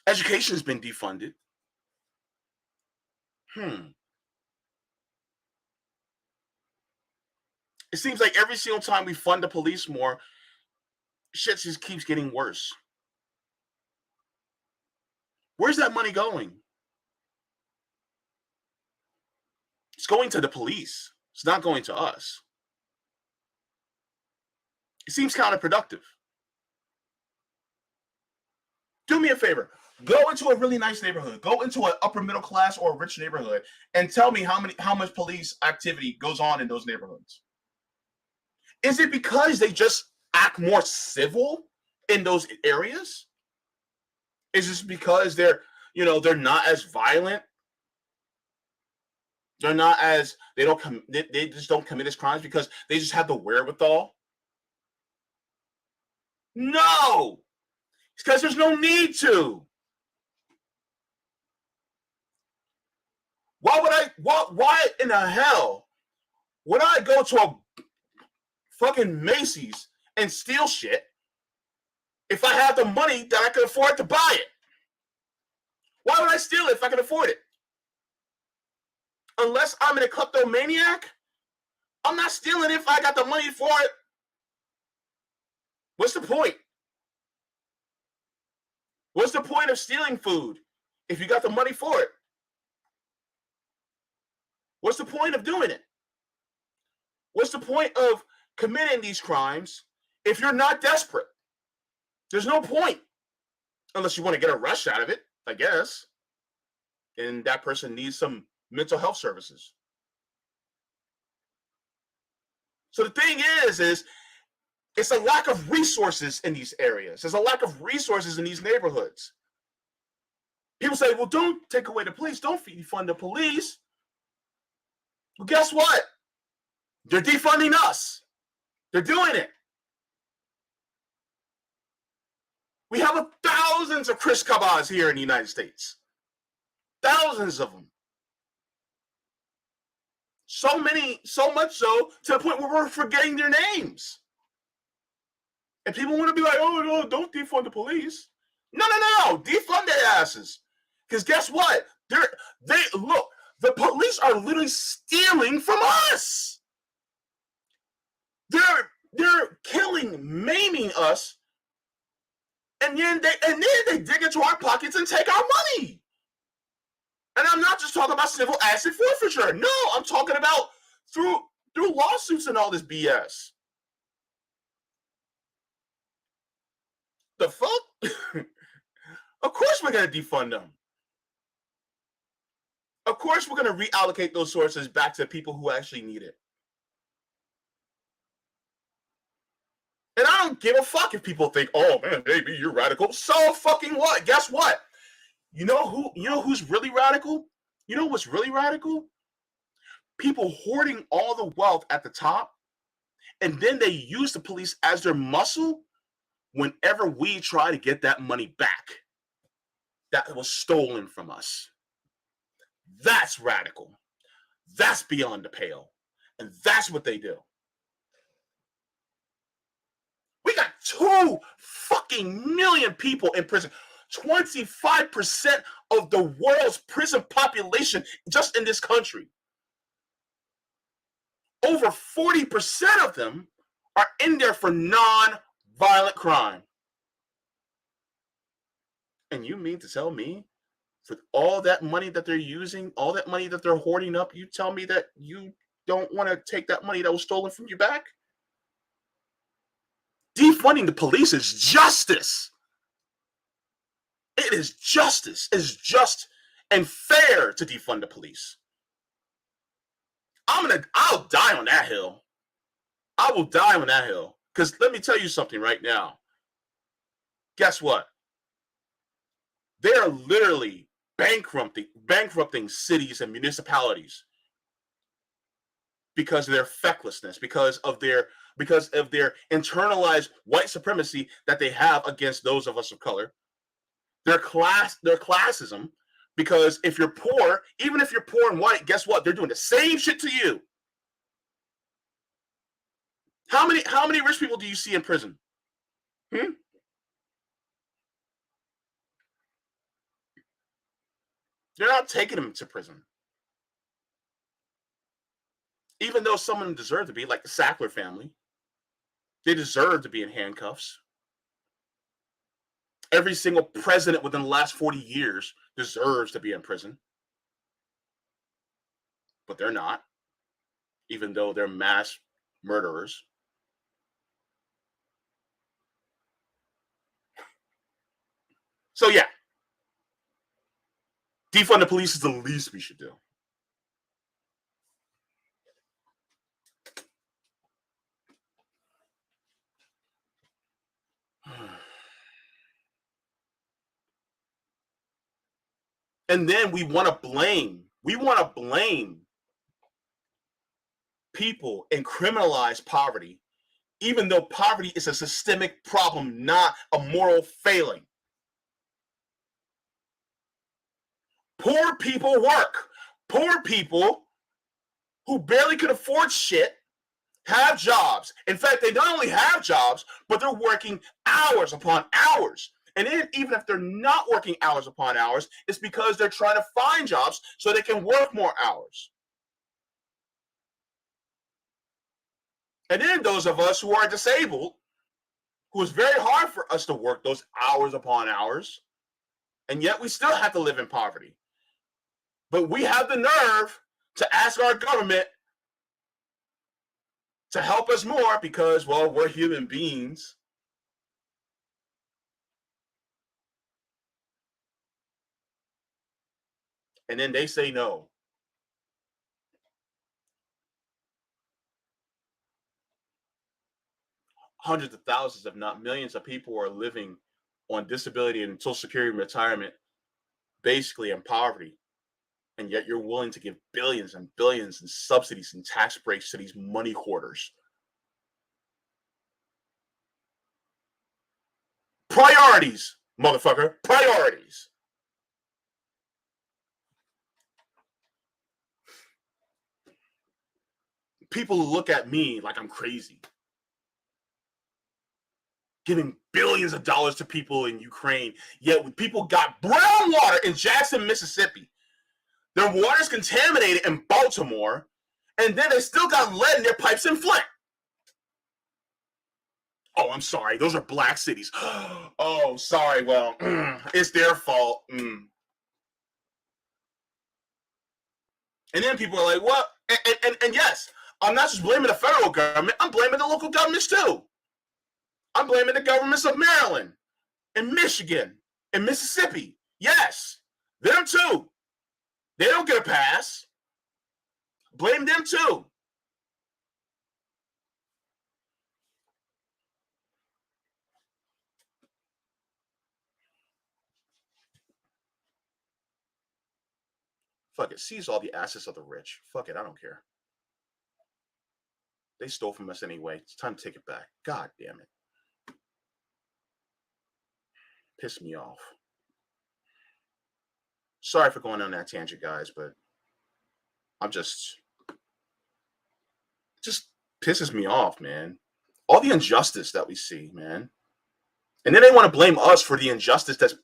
Education has been defunded. It seems like every single time we fund the police more, shit just keeps getting worse. Where's that money going? It's going to the police. It's not going to us. It seems counterproductive. Do me a favor. Go into a really nice neighborhood. Go into an upper middle class or a rich neighborhood and tell me how much police activity goes on in those neighborhoods. Is it because they just act more civil in those areas? Is this because they're not as violent? They're not as, they just don't commit as crimes because they just have the wherewithal? No! It's because there's no need to. Why in the hell would I go to a fucking Macy's and steal shit if I have the money that I can afford to buy it? Why would I steal it if I can afford it? Unless I'm a kleptomaniac, I'm not stealing if I got the money for it. What's the point? What's the point of stealing food if you got the money for it? What's the point of doing it? What's the point of committing these crimes if you're not desperate? There's no point. Unless you want to get a rush out of it, I guess. And that person needs some mental health services. So the thing is it's a lack of resources in these areas. There's a lack of resources in these neighborhoods. People say, well, don't take away the police. Don't defund the police. Well, guess what? They're defunding us. They're doing it. We have thousands of Chris Kabas here in the United States. Thousands of them. So many, so much so, to the point where we're forgetting their names. And people want to be like, oh, no, don't defund the police. No, defund their asses. Because guess what? Look, the police are literally stealing from us. They're killing, maiming us, and then they dig into our pockets and take our money. And I'm not just talking about civil asset forfeiture. No, I'm talking about through lawsuits and all this BS. The fuck? Of course we're going to defund them. Of course we're going to reallocate those sources back to people who actually need it. And I don't give a fuck if people think, oh man, maybe you're radical. So fucking what? Guess what? You know who's really radical? You know what's really radical? People hoarding all the wealth at the top, and then they use the police as their muscle whenever we try to get that money back that was stolen from us. That's radical. That's beyond the pale. And that's what they do. We got 2 fucking million people in prison. 25% of the world's prison population just in this country. Over 40% of them are in there for non-violent crime. And you mean to tell me, for all that money that they're using, all that money that they're hoarding up, you tell me that you don't want to take that money that was stolen from you back? Defunding the police is justice. It is justice. It's just and fair to defund the police. I'll die on that hill. I will die on that hill. Because let me tell you something right now. Guess what? They are literally bankrupting cities and municipalities because of their fecklessness, because of their internalized white supremacy that they have against those of us of color. Their classism, because if you're poor, even if you're poor and white, guess what? They're doing the same shit to you. How many rich people do you see in prison? They're not taking them to prison. Even though some of them deserve to be, like the Sackler family. They deserve to be in handcuffs. Every single president within the last 40 years deserves to be in prison. But they're not, even though they're mass murderers. So yeah, defund the police is the least we should do. And then we want to blame people and criminalize poverty, even though poverty is a systemic problem, not a moral failing. Poor people work. poor people who barely can afford shit have jobs. In fact, they not only have jobs, but they're working hours upon hours. And then even if they're not working hours upon hours, it's because they're trying to find jobs so they can work more hours. And then those of us who are disabled, who is very hard for us to work those hours upon hours, and yet we still have to live in poverty. But we have the nerve to ask our government to help us more because, well, we're human beings. And then they say no. Hundreds of thousands, if not millions of people are living on disability and Social Security and retirement, basically in poverty. And yet you're willing to give billions and billions in subsidies and tax breaks to these money hoarders. Priorities, motherfucker. Priorities. People look at me like I'm crazy. Giving billions of dollars to people in Ukraine, yet when people got brown water in Jackson, Mississippi, their water's contaminated in Baltimore, and then they still got lead in their pipes in Flint. Oh, I'm sorry. Those are black cities. Oh, sorry. Well, it's their fault. And then people are like, what? And yes, I'm not just blaming the federal government. I'm blaming the local governments too. I'm blaming the governments of Maryland and Michigan and Mississippi. Yes, them too. They don't get a pass. Blame them too. Fuck it. Seize all the assets of the rich. Fuck it. I don't care. They stole from us anyway. It's time to take it back. God damn it. Pissed me off. Sorry for going on that tangent, guys, but I'm just pisses me off, man. All the injustice that we see, man. And then they want to blame us for the injustice that's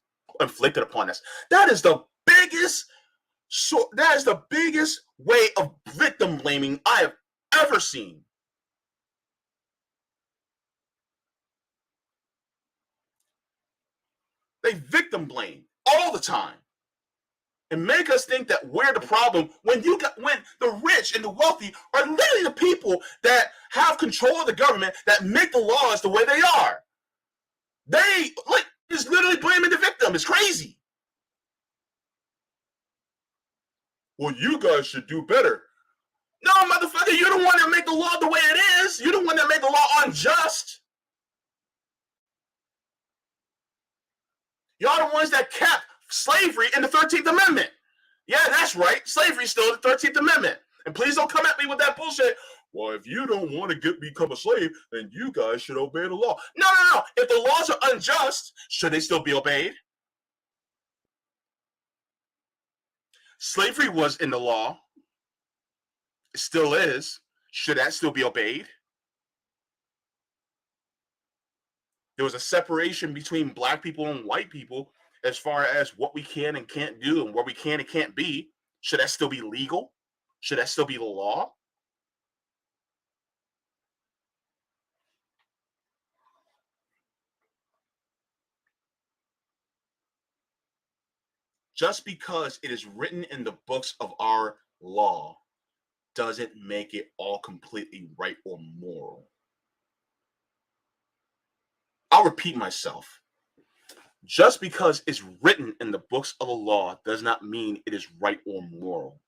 inflicted upon us. That is the biggest way of victim blaming I have ever seen. They victim blame all the time and make us think that we're the problem when the rich and the wealthy are literally the people that have control of the government that make the laws the way they are. They is literally blaming the victim. It's crazy. Well, you guys should do better. No, motherfucker, you're the one that make the law the way it is. You're the one that made the law unjust. Y'all the ones that kept slavery in the 13th Amendment. Yeah, that's right. Slavery's still in the 13th Amendment. And please don't come at me with that bullshit. Well, if you don't want to become a slave, then you guys should obey the law. No. If the laws are unjust, should they still be obeyed? Slavery was in the law. It still is. Should that still be obeyed? There was a separation between black people and white people as far as what we can and can't do and where we can and can't be. Should that still be legal? Should that still be the law? Just because it is written in the books of our law doesn't make it all completely right or moral. I'll repeat myself. Just because it's written in the books of the law does not mean it is right or moral.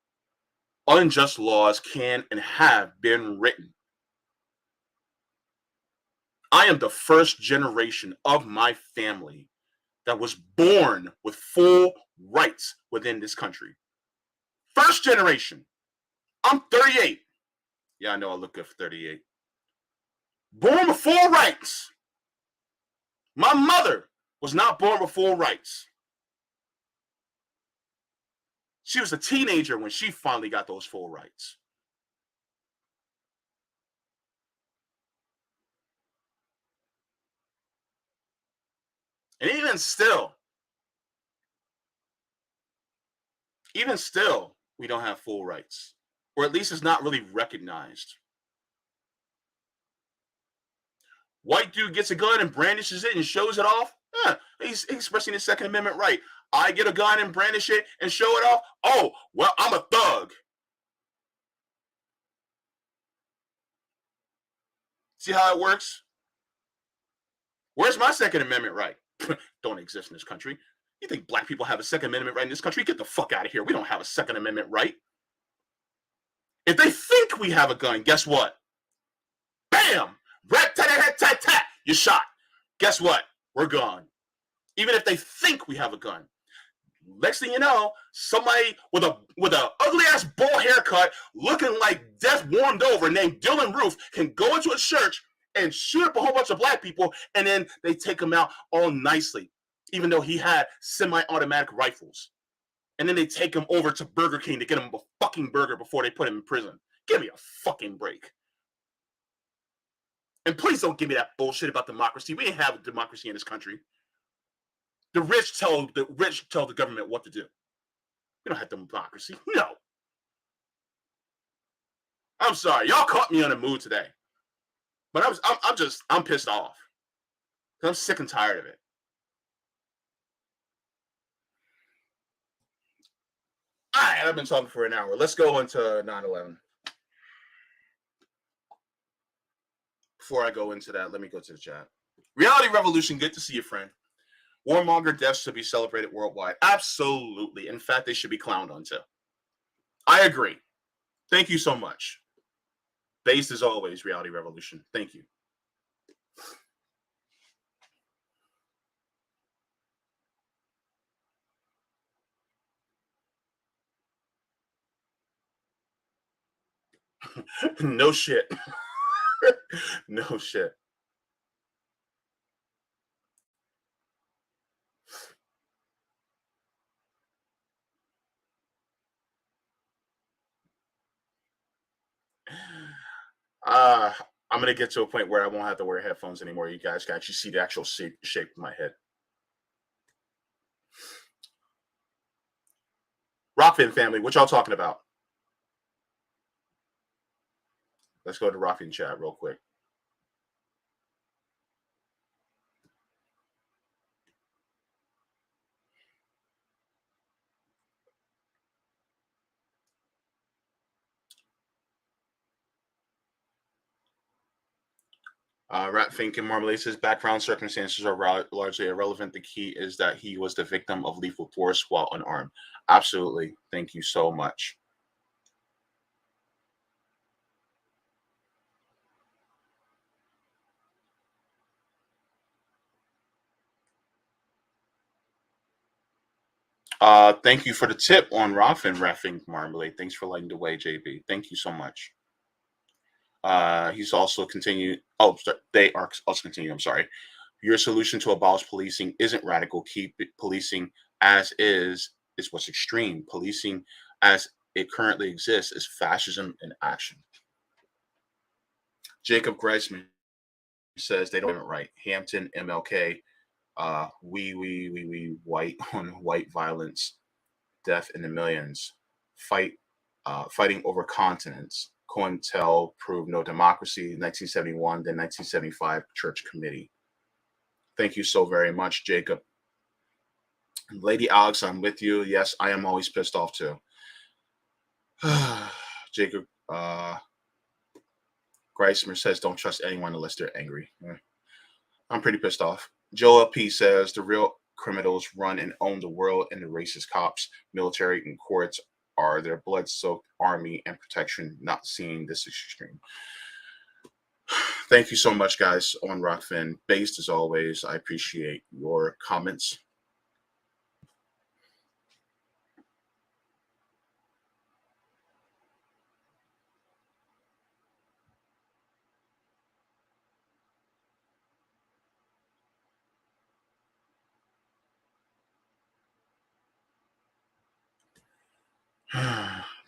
Unjust laws can and have been written. I am the first generation of my family that was born with full rights within this country. First generation. I'm 38. Yeah, I know I look good for 38. Born with full rights. My mother was not born with full rights. She was a teenager when she finally got those full rights. And even still, we don't have full rights, or at least it's not really recognized. White dude gets a gun and brandishes it and shows it off. He's expressing his Second Amendment right. I get a gun and brandish it and show it off. Oh, well, I'm a thug. See how it works? Where's my Second Amendment right? Don't exist in this country. You think black people have a Second Amendment right in this country? Get the fuck out of here. We don't have a Second Amendment right. If they think we have a gun, guess what? Bam! Rat-tat-tat-tat-tat! You're shot. Guess what? We're gone. Even if they think we have a gun. Next thing you know, somebody with a ugly ass bald haircut, looking like death warmed over, named Dylan Roof, can go into a church and shoot up a whole bunch of black people, and then they take him out all nicely, even though he had semi-automatic rifles. And then they take him over to Burger King to get him a fucking burger before they put him in prison. Give me a fucking break. And please don't give me that bullshit about democracy. We ain't have a democracy in this country. The rich tell the government what to do. We don't have democracy. No. I'm sorry. Y'all caught me on a mood today. But I'm pissed off. I'm sick and tired of it. All right, I've been talking for an hour. Let's go into 9/11. Before I go into that, let me go to the chat. Reality Revolution, good to see you, friend. Warmonger deaths should be celebrated worldwide. Absolutely. In fact, they should be clowned on too. I agree. Thank you so much. Based as always, Reality Revolution. Thank you. No shit. No shit. I'm going to get to a point where I won't have to wear headphones anymore. You guys can actually see the actual shape of my head. Rockfin family, what y'all talking about? Let's go to Rockfin chat real quick. Rat Fink and Marmalade says background circumstances are largely irrelevant. The key is that he was the victim of lethal force while unarmed. Absolutely. Thank you so much. Thank you for the tip on Rockfin, Rat Fink Marmalade. Thanks for lighting the way, JB. Thank you so much. He's also continued. Oh, sorry, they are also continuing. I'm sorry. Your solution to abolish policing isn't radical. Keep policing as is what's extreme. Policing as it currently exists is fascism in action. Jacob Greisman says they don't have it right. Hampton, MLK, we white on white violence, death in the millions, fighting over continents. COINTEL proved no democracy, 1971, then 1975 Church Committee. Thank you so very much, Jacob. Lady Alex, I'm with you. Yes, I am always pissed off too. Jacob Greismer says don't trust anyone unless they're angry. I'm pretty pissed off. Joel P says the real criminals run and own the world, and the racist cops, military, and courts are their blood-soaked army and protection, not seeing this extreme. Thank you so much, guys, on Rockfin. Based as always, I appreciate your comments.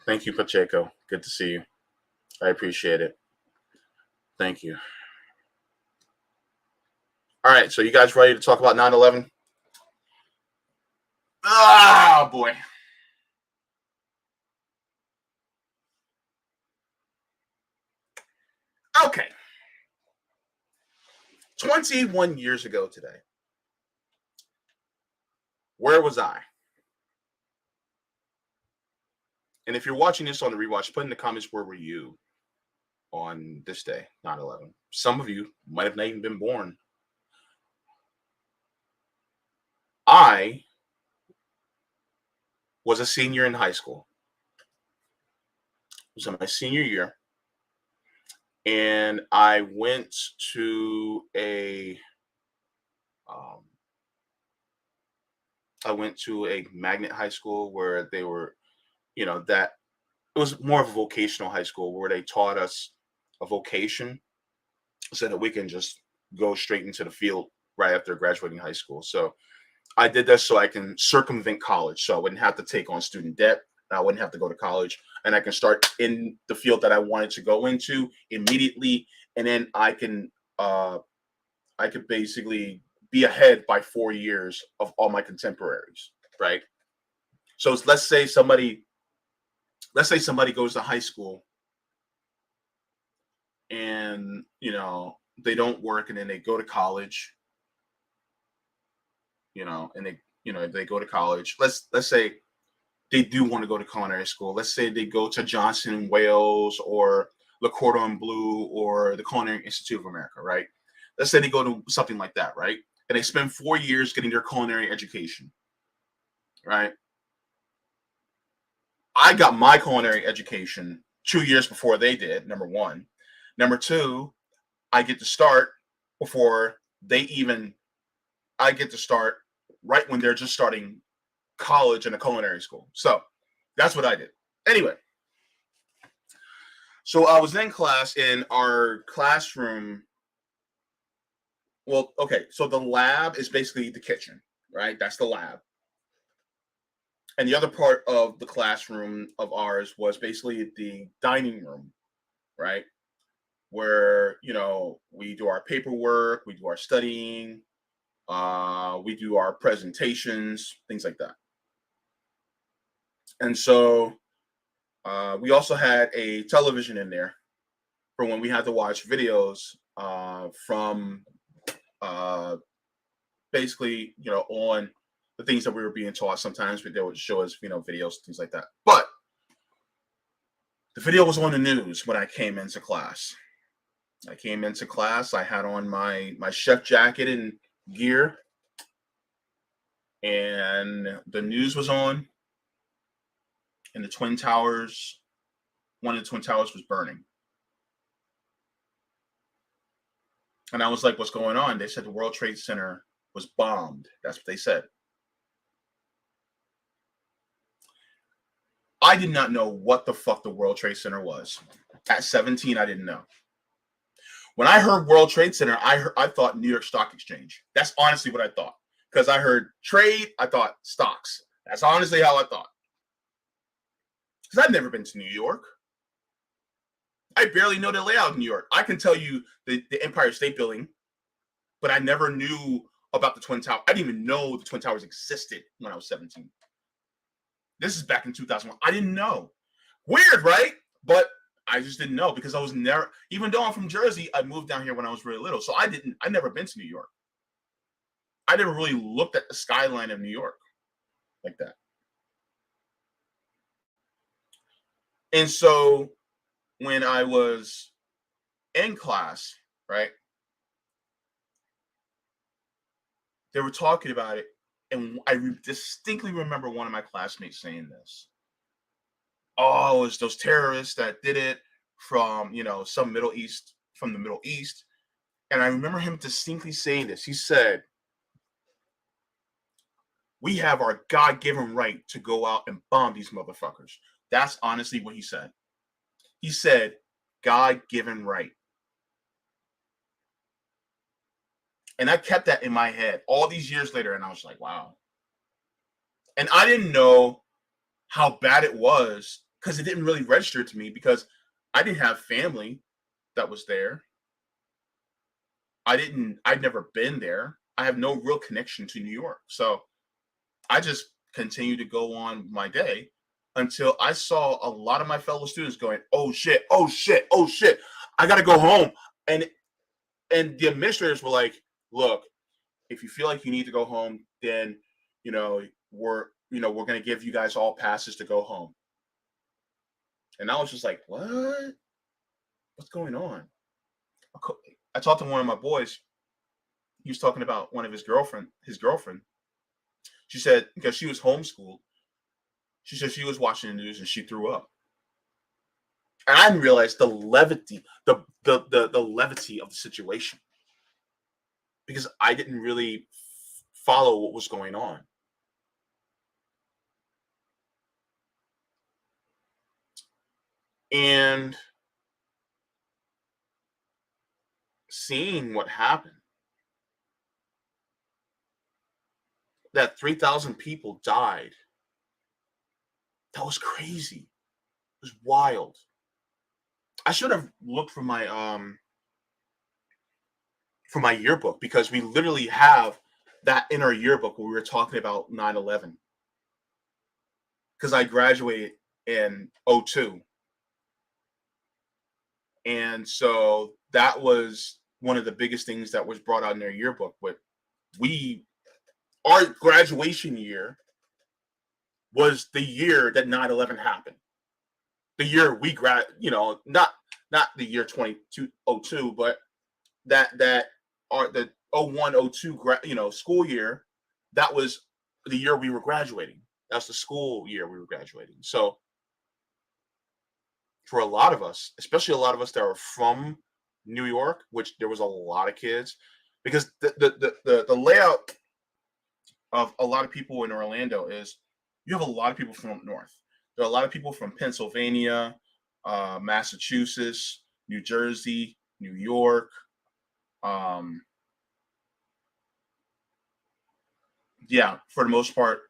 Thank you, Pacheco. Good to see you. I appreciate it. Thank you. All right, so you guys ready to talk about 9/11? Ah, boy. Okay. 21 years ago today, where was I? And if you're watching this on the rewatch, put in the comments, where were you on this day, 9/11? Some of you might have not even been born. I was a senior in high school. It was in my senior year. And I went to a magnet high school where they were, that it was more of a vocational high school where they taught us a vocation so that we can just go straight into the field right after graduating high school. So I did this so I can circumvent college, so I wouldn't have to take on student debt. I wouldn't have to go to college, and I can start in the field that I wanted to go into immediately, and then I could basically be ahead by 4 years of all my contemporaries, right? So let's say somebody goes to high school and they don't work, and then they go to college, and they go to college. Let's say they do want to go to culinary school. Let's say they go to Johnson and Wales or Le Cordon Bleu or the Culinary Institute of America, right? Let's say they go to something like that, right? And they spend 4 years getting their culinary education, right? I got my culinary education 2 years before they did, number one. Number two, I get to start before I get to start right when they're just starting college and a culinary school. So that's what I did. Anyway, so I was in class in our classroom. Well, okay, so the lab is basically the kitchen, right? That's the lab. And the other part of the classroom of ours was basically the dining room, right? Where, we do our paperwork, we do our studying, we do our presentations, things like that. And so we also had a television in there for when we had to watch videos from basically, on the things that we were being taught. Sometimes they would show us, videos, things like that. But the video was on the news when I came into class. I had on my chef jacket and gear, and the news was on, and one of the Twin Towers was burning. And I was like, what's going on? They said the World Trade Center was bombed. That's what they said. I did not know what the fuck the World Trade Center was. At 17, I didn't know. When I heard World Trade Center, I thought New York Stock Exchange. That's honestly what I thought. Because I heard trade, I thought stocks. That's honestly how I thought. Because I've never been to New York. I barely know the layout of New York. I can tell you the Empire State Building, but I never knew about the Twin Towers. I didn't even know the Twin Towers existed when I was 17. This is back in 2001. I didn't know. Weird, right? But I just didn't know because I was never, even though I'm from Jersey, I moved down here when I was really little. So I never been to New York. I never really looked at the skyline of New York like that. And so when I was in class, right, they were talking about it. And I distinctly remember one of my classmates saying this. Oh, it's those terrorists that did it from, from the Middle East. And I remember him distinctly saying this. He said, we have our God-given right to go out and bomb these motherfuckers. That's honestly what he said. He said, God-given right. And I kept that in my head all these years later. And I was like, wow. And I didn't know how bad it was, because it didn't really register to me because I didn't have family that was there. I'd never been there. I have no real connection to New York. So I just continued to go on my day until I saw a lot of my fellow students going, oh shit, oh shit, oh shit, I gotta go home. And the administrators were like, look, if you feel like you need to go home, then we're gonna give you guys all passes to go home. And I was just like, what? What's going on? I talked to one of my boys. He was talking about one of his girlfriend. She said, because she was homeschooled, she said she was watching the news and she threw up. And I didn't realize the levity, the levity of the situation, because I didn't really follow what was going on. And seeing what happened, that 3,000 people died, that was crazy. It was wild. I should have looked for my yearbook, because we literally have that in our yearbook where we were talking about 9/11. Because I graduated in 2002. And so that was one of the biggest things that was brought out in their yearbook. But our graduation year was the year that 9/11 happened. The year we not the year 2002, but the 01-02 school year, that was the year we were graduating. That's the school year we were graduating. So for a lot of us, especially a lot of us that are from New York, which there was a lot of kids, because the layout of a lot of people in Orlando is you have a lot of people from up north. There are a lot of people from Pennsylvania, Massachusetts, New Jersey, New York. Yeah, for the most part,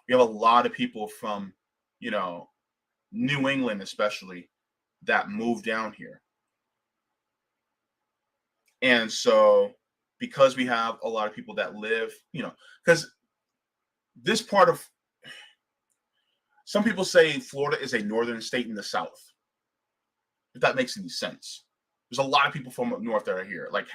we have a lot of people from, New England, especially, that moved down here. And so, because we have a lot of people that live, because this part of, some people say Florida is a northern state in the South. If that makes any sense. There's a lot of people from up north that are here. Like,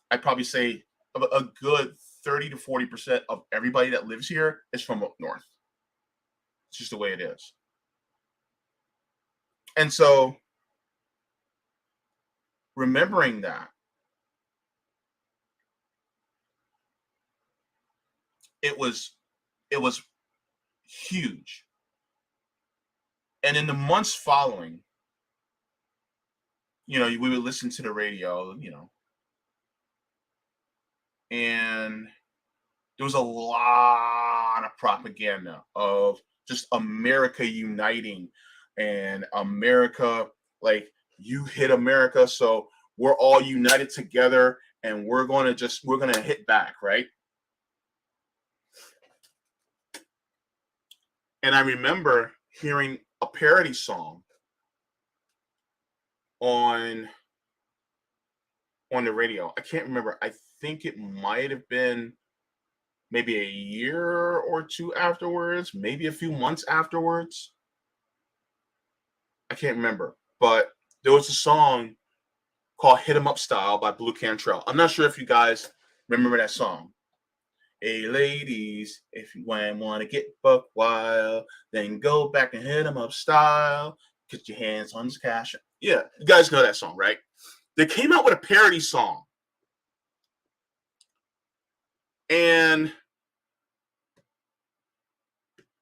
I'd probably say a good 30 to 40% of everybody that lives here is from up north. It's just the way it is. And so, remembering that, it was huge. And in the months following, we would listen to the radio, and there was a lot of propaganda of just America uniting, and America, like, you hit America, so we're all united together, and we're gonna hit back, right? And I remember hearing a parody song on the radio. I can't remember. I think it might have been maybe a year or two afterwards, maybe a few months afterwards. I can't remember. But there was a song called Hit 'Em Up Style by Blue Cantrell. I'm not sure if you guys remember that song. Hey, ladies, if you want to get buck wild, then go back and hit 'em up style. Get your hands on this cash. Yeah, you guys know that song, right? They came out with a parody song. And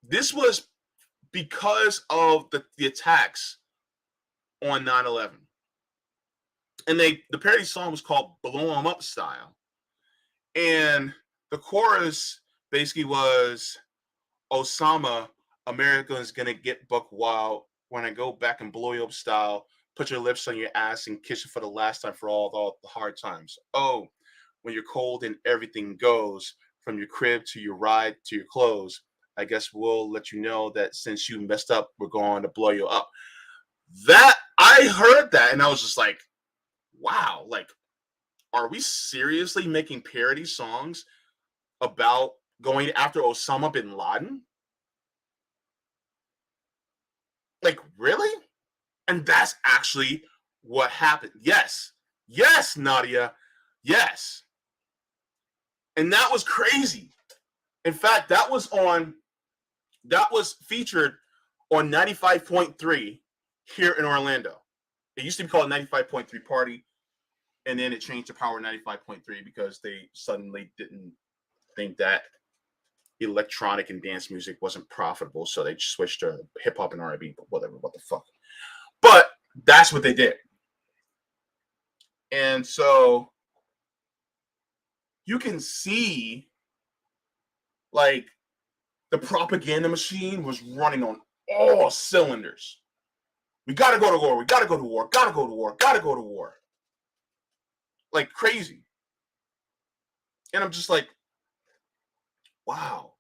this was because of the attacks on 9/11. And the parody song was called Blow 'Em Up Style. And the chorus basically was, Osama, America is going to get buck wild when I go back and blow you up style. Put your lips on your ass and kiss you for the last time for all the hard times. Oh, when you're cold and everything goes, from your crib to your ride to your clothes, I guess we'll let you know that since you messed up, we're going to blow you up. That, I heard that and I was just like, wow, like, are we seriously making parody songs about going after Osama bin Laden? Like, really? And that's actually what happened. Yes. Yes, Nadia. Yes. And that was crazy. In fact, that was featured on 95.3 here in Orlando. It used to be called 95.3 Party, and then it changed to Power 95.3 because they suddenly didn't think that electronic and dance music wasn't profitable, so they switched to hip hop and R&B, but whatever, what the fuck. But that's what they did. And so you can see, like, the propaganda machine was running on all cylinders. We got to go to war. We got to go to war. Got to go to war. Got to go to war. Like crazy. And I'm just like, wow.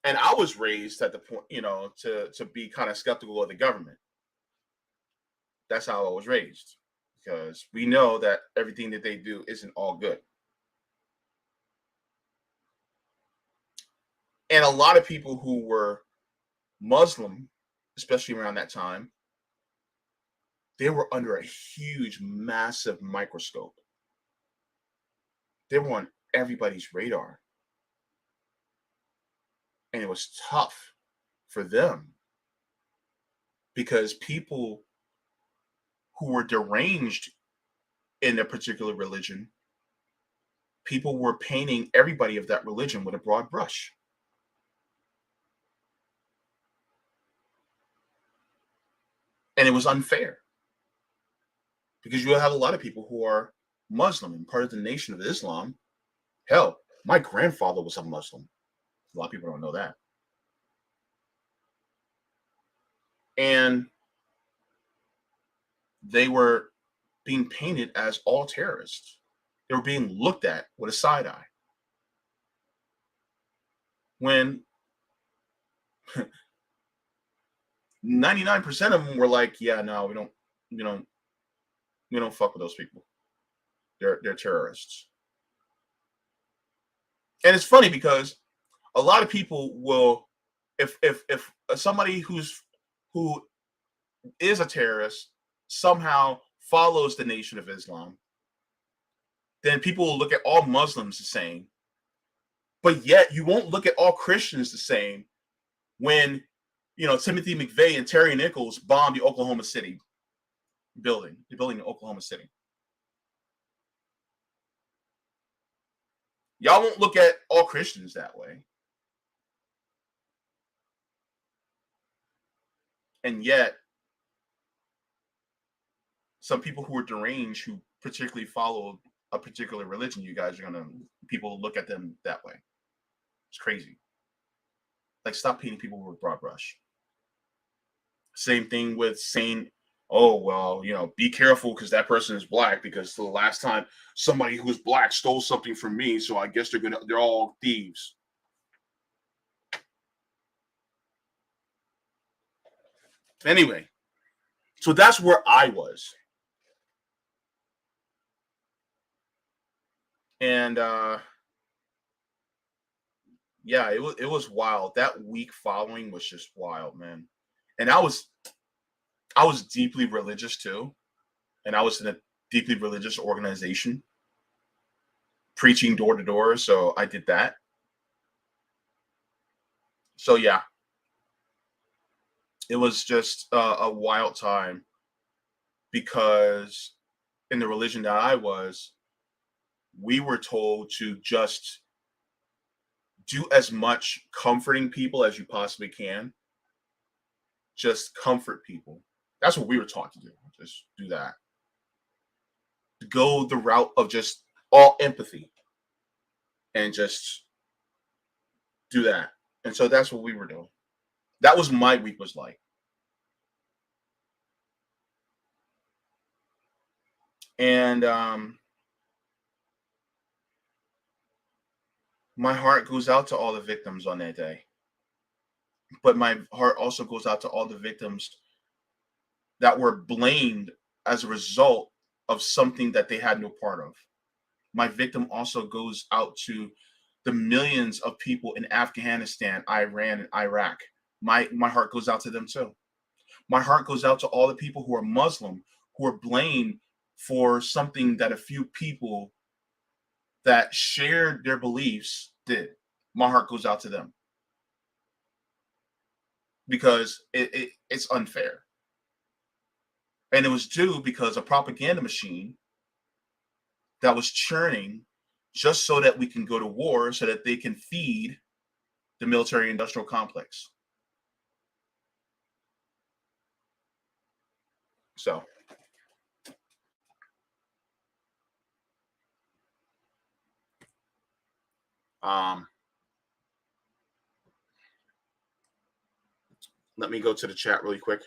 And I was raised at the point, to be kind of skeptical of the government. That's how I was raised, because we know that everything that they do isn't all good. And a lot of people who were Muslim, especially around that time, they were under a huge, massive microscope. They were on everybody's radar. And it was tough for them because people who were deranged in a particular religion, people were painting everybody of that religion with a broad brush. And it was unfair because you have a lot of people who are Muslim and part of the Nation of Islam. Hell, my grandfather was a Muslim. A lot of people don't know that. And they were being painted as all terrorists. They were being looked at with a side eye. When 99% of them were like, yeah, no, we don't fuck with those people. They're terrorists. And it's funny because a lot of people will, if somebody who is a terrorist somehow follows the Nation of Islam, then people will look at all Muslims the same. But yet you won't look at all Christians the same when, Timothy McVeigh and Terry Nichols bombed the Oklahoma City building, the building in Oklahoma City. Y'all won't look at all Christians that way. And yet, some people who are deranged, who particularly follow a particular religion, people look at them that way. It's crazy. Like, stop painting people with a broad brush. Same thing with saying, oh, well, be careful because that person is black, because the last time somebody who was black stole something from me, so I guess they're all thieves. Anyway, so that's where I was. And yeah, it was wild. That week following was just wild, man. And I was deeply religious too. And I was in a deeply religious organization preaching door to door. So I did that. So yeah, it was just a wild time, because in the religion that I was, we were told to just do as much comforting people as you possibly can. Just comfort people. That's what we were taught to do. Just do that. Go the route of just all empathy and just do that. And so that's what we were doing. That was my week was like. And My heart goes out to all the victims on that day. But my heart also goes out to all the victims that were blamed as a result of something that they had no part of. My victim also goes out to the millions of people in Afghanistan, Iran, and Iraq. My heart goes out to them too. My heart goes out to all the people who are Muslim, who are blamed for something that a few people that shared their beliefs did. My heart goes out to them because it's unfair. And it was due because a propaganda machine that was churning just so that we can go to war, so that they can feed the military industrial complex. So let me go to the chat really quick.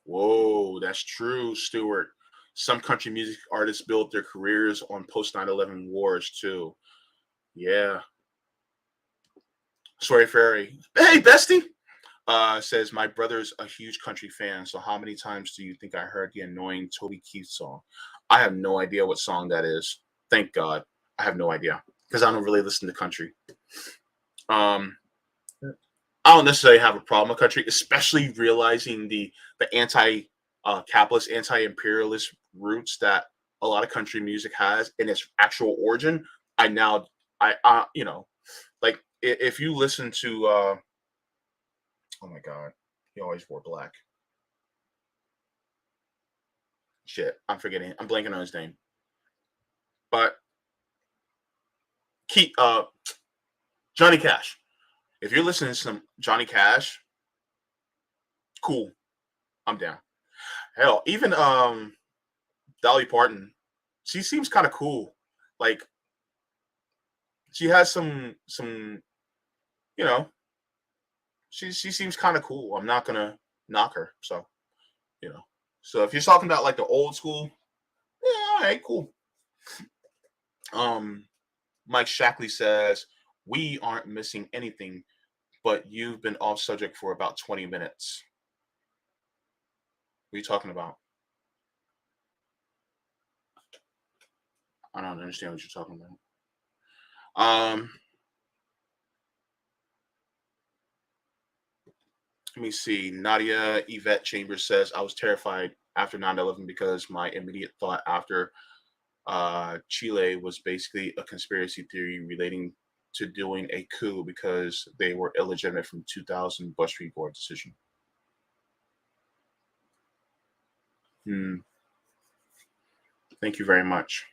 Whoa, that's true, Stuart. Some country music artists built their careers on post 9/11 wars too. Yeah. Sorry, Ferry. Hey, bestie. Says my brother's a huge country fan. So how many times do you think I heard the annoying Toby Keith song? I have no idea what song that is. Thank God. I have no idea because I don't really listen to country. I don't necessarily have a problem with country, especially realizing the anti-capitalist, anti-imperialist roots that a lot of country music has in its actual origin. You know, like if you listen to, oh my God, he always wore black. Shit, I'm forgetting. I'm blanking on his name. But Johnny Cash. If you're listening to some Johnny Cash, cool. I'm down. Hell, even Dolly Parton, she seems kind of cool. Like she has some you know, she seems kind of cool. I'm not gonna knock her. So, you know. So if you're talking about like the old school, yeah, all right, cool. Mike Shackley says, we aren't missing anything, but you've been off subject for about 20 minutes. What are you talking about? I don't understand what you're talking about. Let me see. Nadia Yvette Chambers says, I was terrified after 9/11 because my immediate thought after Chile was basically a conspiracy theory relating to doing a coup because they were illegitimate from 2000 Bush v. Gore decision. Thank you very much.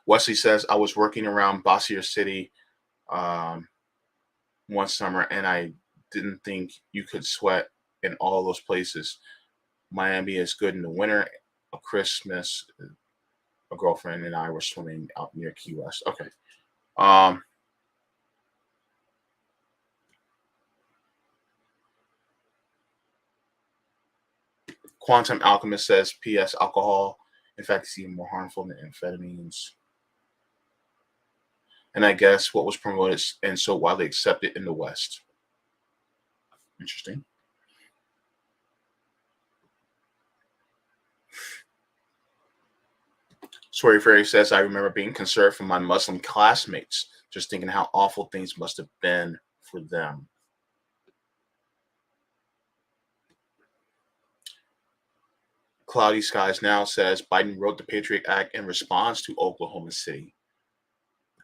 Wesley says, I was working around Bossier City one summer and I didn't think you could sweat in all those places. Miami is good in the winter. A Christmas, a girlfriend and I were swimming out near Key West. Okay. Quantum Alchemist says, P.S. Alcohol, in fact, is even more harmful than amphetamines. And I guess what was promoted and so widely accepted in the West. Interesting. Swery Fairy says, I remember being concerned for my Muslim classmates, just thinking how awful things must have been for them. Cloudy Skies Now says, Biden wrote the Patriot Act in response to Oklahoma City.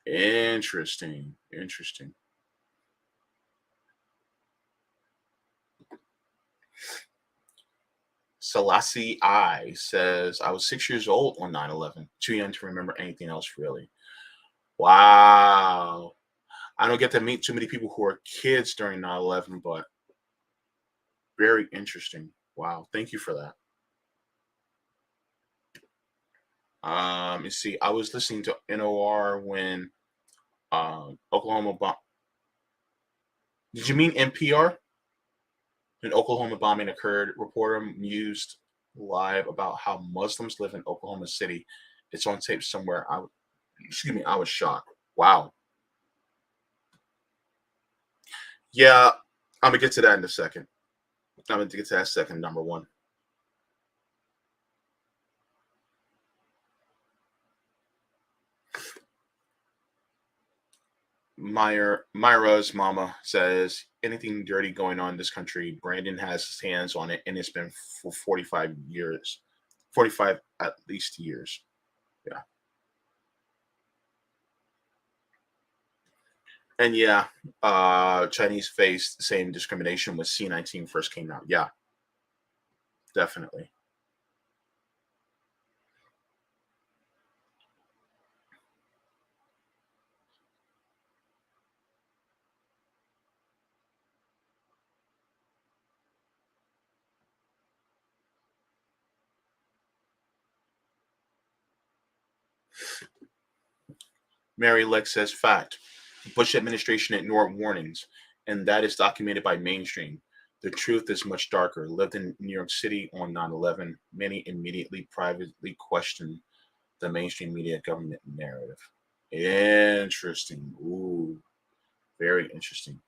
Interesting. Interesting. Selassie I says, I was 6 years old on 9/11. Too young to remember anything else, really. Wow. I don't get to meet too many people who are kids during 9/11, but very interesting. Wow. Thank you for that. You see, I was listening to NOR when Oklahoma bombed. Did you mean NPR? An Oklahoma bombing occurred. Reporter mused live about how Muslims live in Oklahoma City. It's on tape somewhere. I was shocked. Wow. Yeah, I'm gonna get to that in a second. I'm gonna get to that second, number one. Myra's mama says, anything dirty going on in this country, Brandon has his hands on it, and it's been for 45 years. 45 at least years. Yeah. And yeah, Chinese faced the same discrimination when C-19 first came out. Yeah, definitely. Mary Lex says, fact. The Bush administration ignored warnings, and that is documented by mainstream. The truth is much darker. Lived in New York City on 9/11. Many immediately privately questioned the mainstream media government narrative. Interesting. Ooh, very interesting.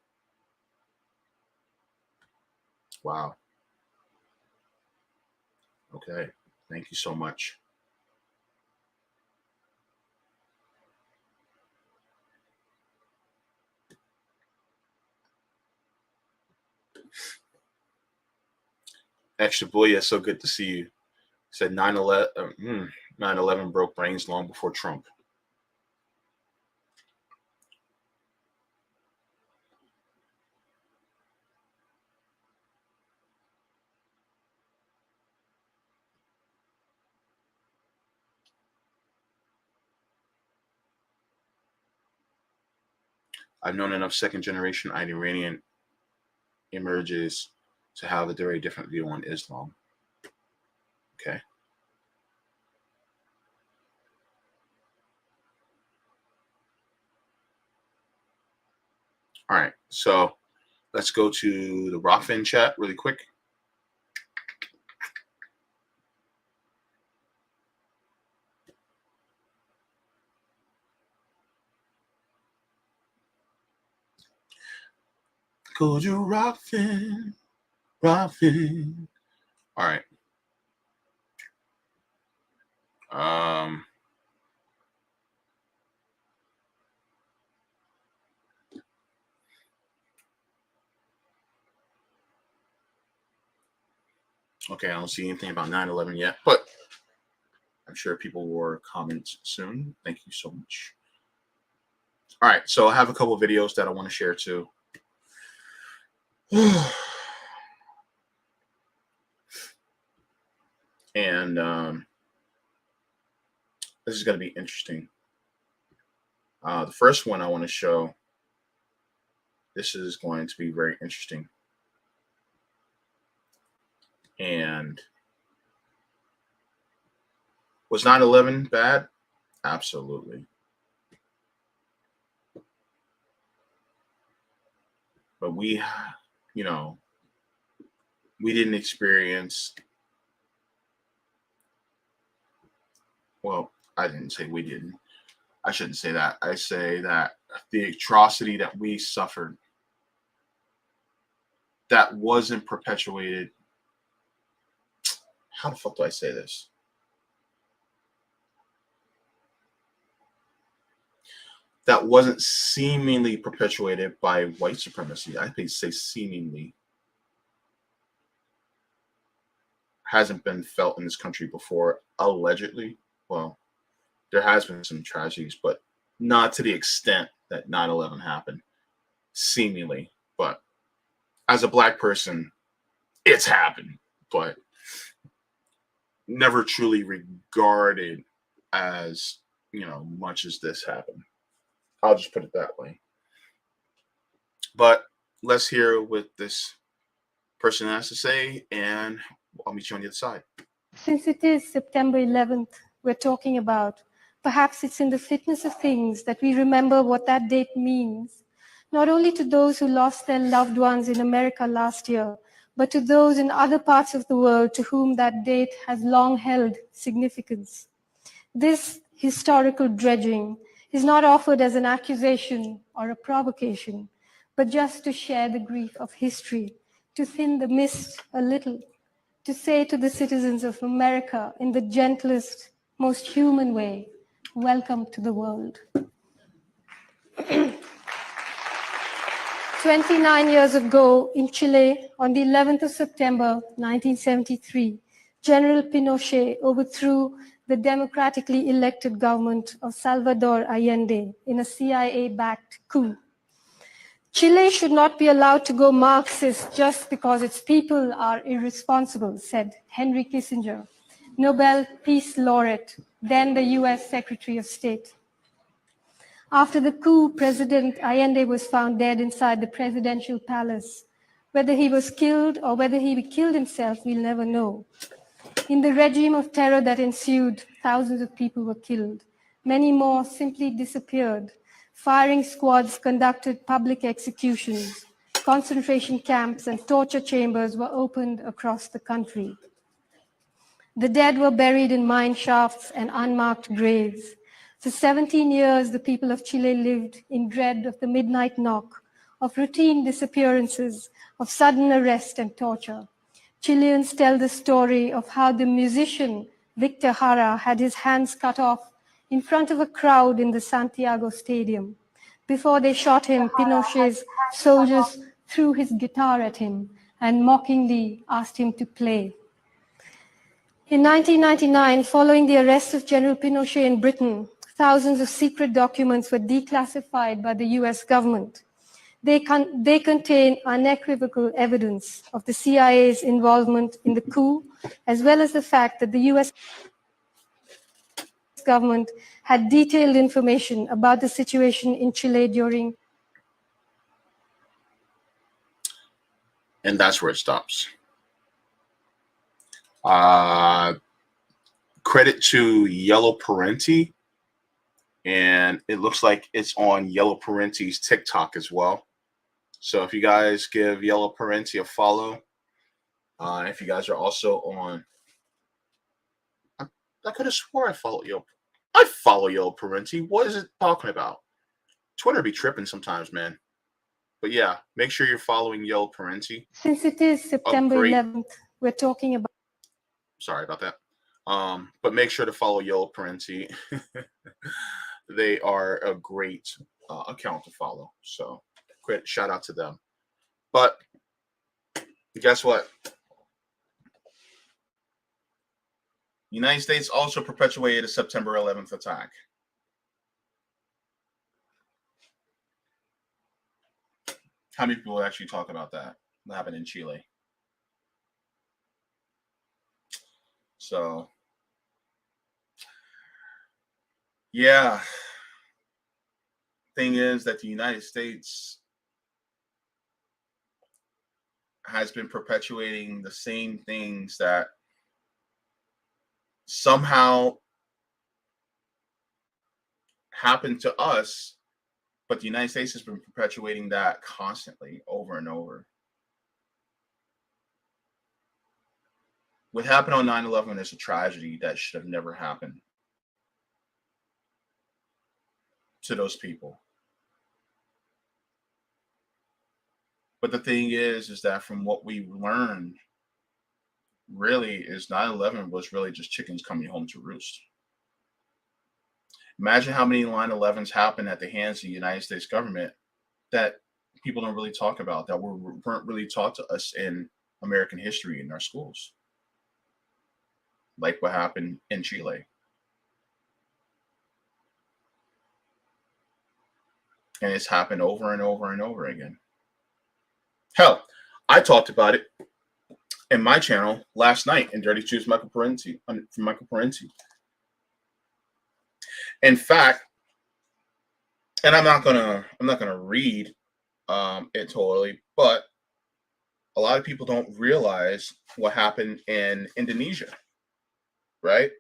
Wow. Okay. Thank you so much. Extra Booyah, so good to see you. Said 9/11 broke brains long before Trump. I've known enough second generation Iranian emerges to have a very different view on Islam. Okay. All right. So let's go to the Rockfin chat really quick. Go to Rockfin. Rockfin. All right. Okay, I don't see anything about 9/11 yet, but I'm sure people will comment soon. Thank you so much. All right, so I have a couple of videos that I want to share too. And this is going to be interesting. The first one I want to show, this is going to be very interesting. And was 9/11 bad? Absolutely. But we didn't experience, well, I didn't say we didn't. I shouldn't say that. I say that the atrocity that we suffered, that wasn't perpetuated. How the fuck do I say this? That wasn't seemingly perpetuated by white supremacy. I think say seemingly. Hasn't been felt in this country before, allegedly. Well, there has been some tragedies, but not to the extent that 9/11 happened, seemingly. But as a Black person, it's happened, but never truly regarded as, much as this happened. I'll just put it that way. But let's hear what this person has to say, and I'll meet you on the other side. Since it is September 11th, we're talking about, perhaps it's in the fitness of things that we remember what that date means, not only to those who lost their loved ones in America last year, but to those in other parts of the world to whom that date has long held significance. This historical dredging is not offered as an accusation or a provocation, but just to share the grief of history, to thin the mist a little, to say to the citizens of America in the gentlest, most human way, welcome to the world. 29 years ago in Chile, on the 11th of September, 1973, General Pinochet overthrew the democratically elected government of Salvador Allende in a CIA-backed coup. Chile should not be allowed to go Marxist just because its people are irresponsible, said Henry Kissinger, Nobel Peace Laureate, then the US Secretary of State. After the coup, President Allende was found dead inside the presidential palace. Whether he was killed or whether he killed himself, we'll never know. In the regime of terror that ensued, thousands of people were killed. Many more simply disappeared. Firing squads conducted public executions. Concentration camps and torture chambers were opened across the country. The dead were buried in mine shafts and unmarked graves. For 17 years, the people of Chile lived in dread of the midnight knock, of routine disappearances, of sudden arrest and torture. Chileans tell the story of how the musician Victor Jara had his hands cut off in front of a crowd in the Santiago Stadium. Before they shot him, Pinochet's soldiers threw his guitar at him and mockingly asked him to play. In 1999, following the arrest of General Pinochet in Britain, thousands of secret documents were declassified by the US government. They contain unequivocal evidence of the CIA's involvement in the coup, as well as the fact that the US government had detailed information about the situation in Chile during. And that's where it stops. Credit to Yellow Parenti, and it looks like it's on Yellow Parenti's TikTok as well. So if you guys give Yellow Parenti a follow, if you guys are also on, I could have swore I follow Yellow Parenti. What is it talking about? Twitter be tripping sometimes, man. But yeah, make sure you're following Yellow Parenti. Since it is September 11th, we're talking about. Sorry about that. But make sure to follow Yellow Parenti. They are a great account to follow. So great shout out to them. But guess what? The United States also perpetuated a September 11th attack. How many people actually talk about that? What happened in Chile? So, yeah. Thing is that the United States has been perpetuating the same things that somehow happened to us, but the United States has been perpetuating that constantly over and over. What happened on 9/11 is a tragedy that should have never happened to those people. But the thing is that from what we learned, really is 9/11 was really just chickens coming home to roost. Imagine how many 9/11s happened at the hands of the United States government that people don't really talk about, that weren't really taught to us in American history in our schools. Like what happened in Chile. And it's happened over and over and over again. Hell, I talked about it in my channel last night in Dirty Choose Michael Parenti, from Michael Parenti. In fact, and I'm not gonna read it totally, but a lot of people don't realize what happened in Indonesia, right?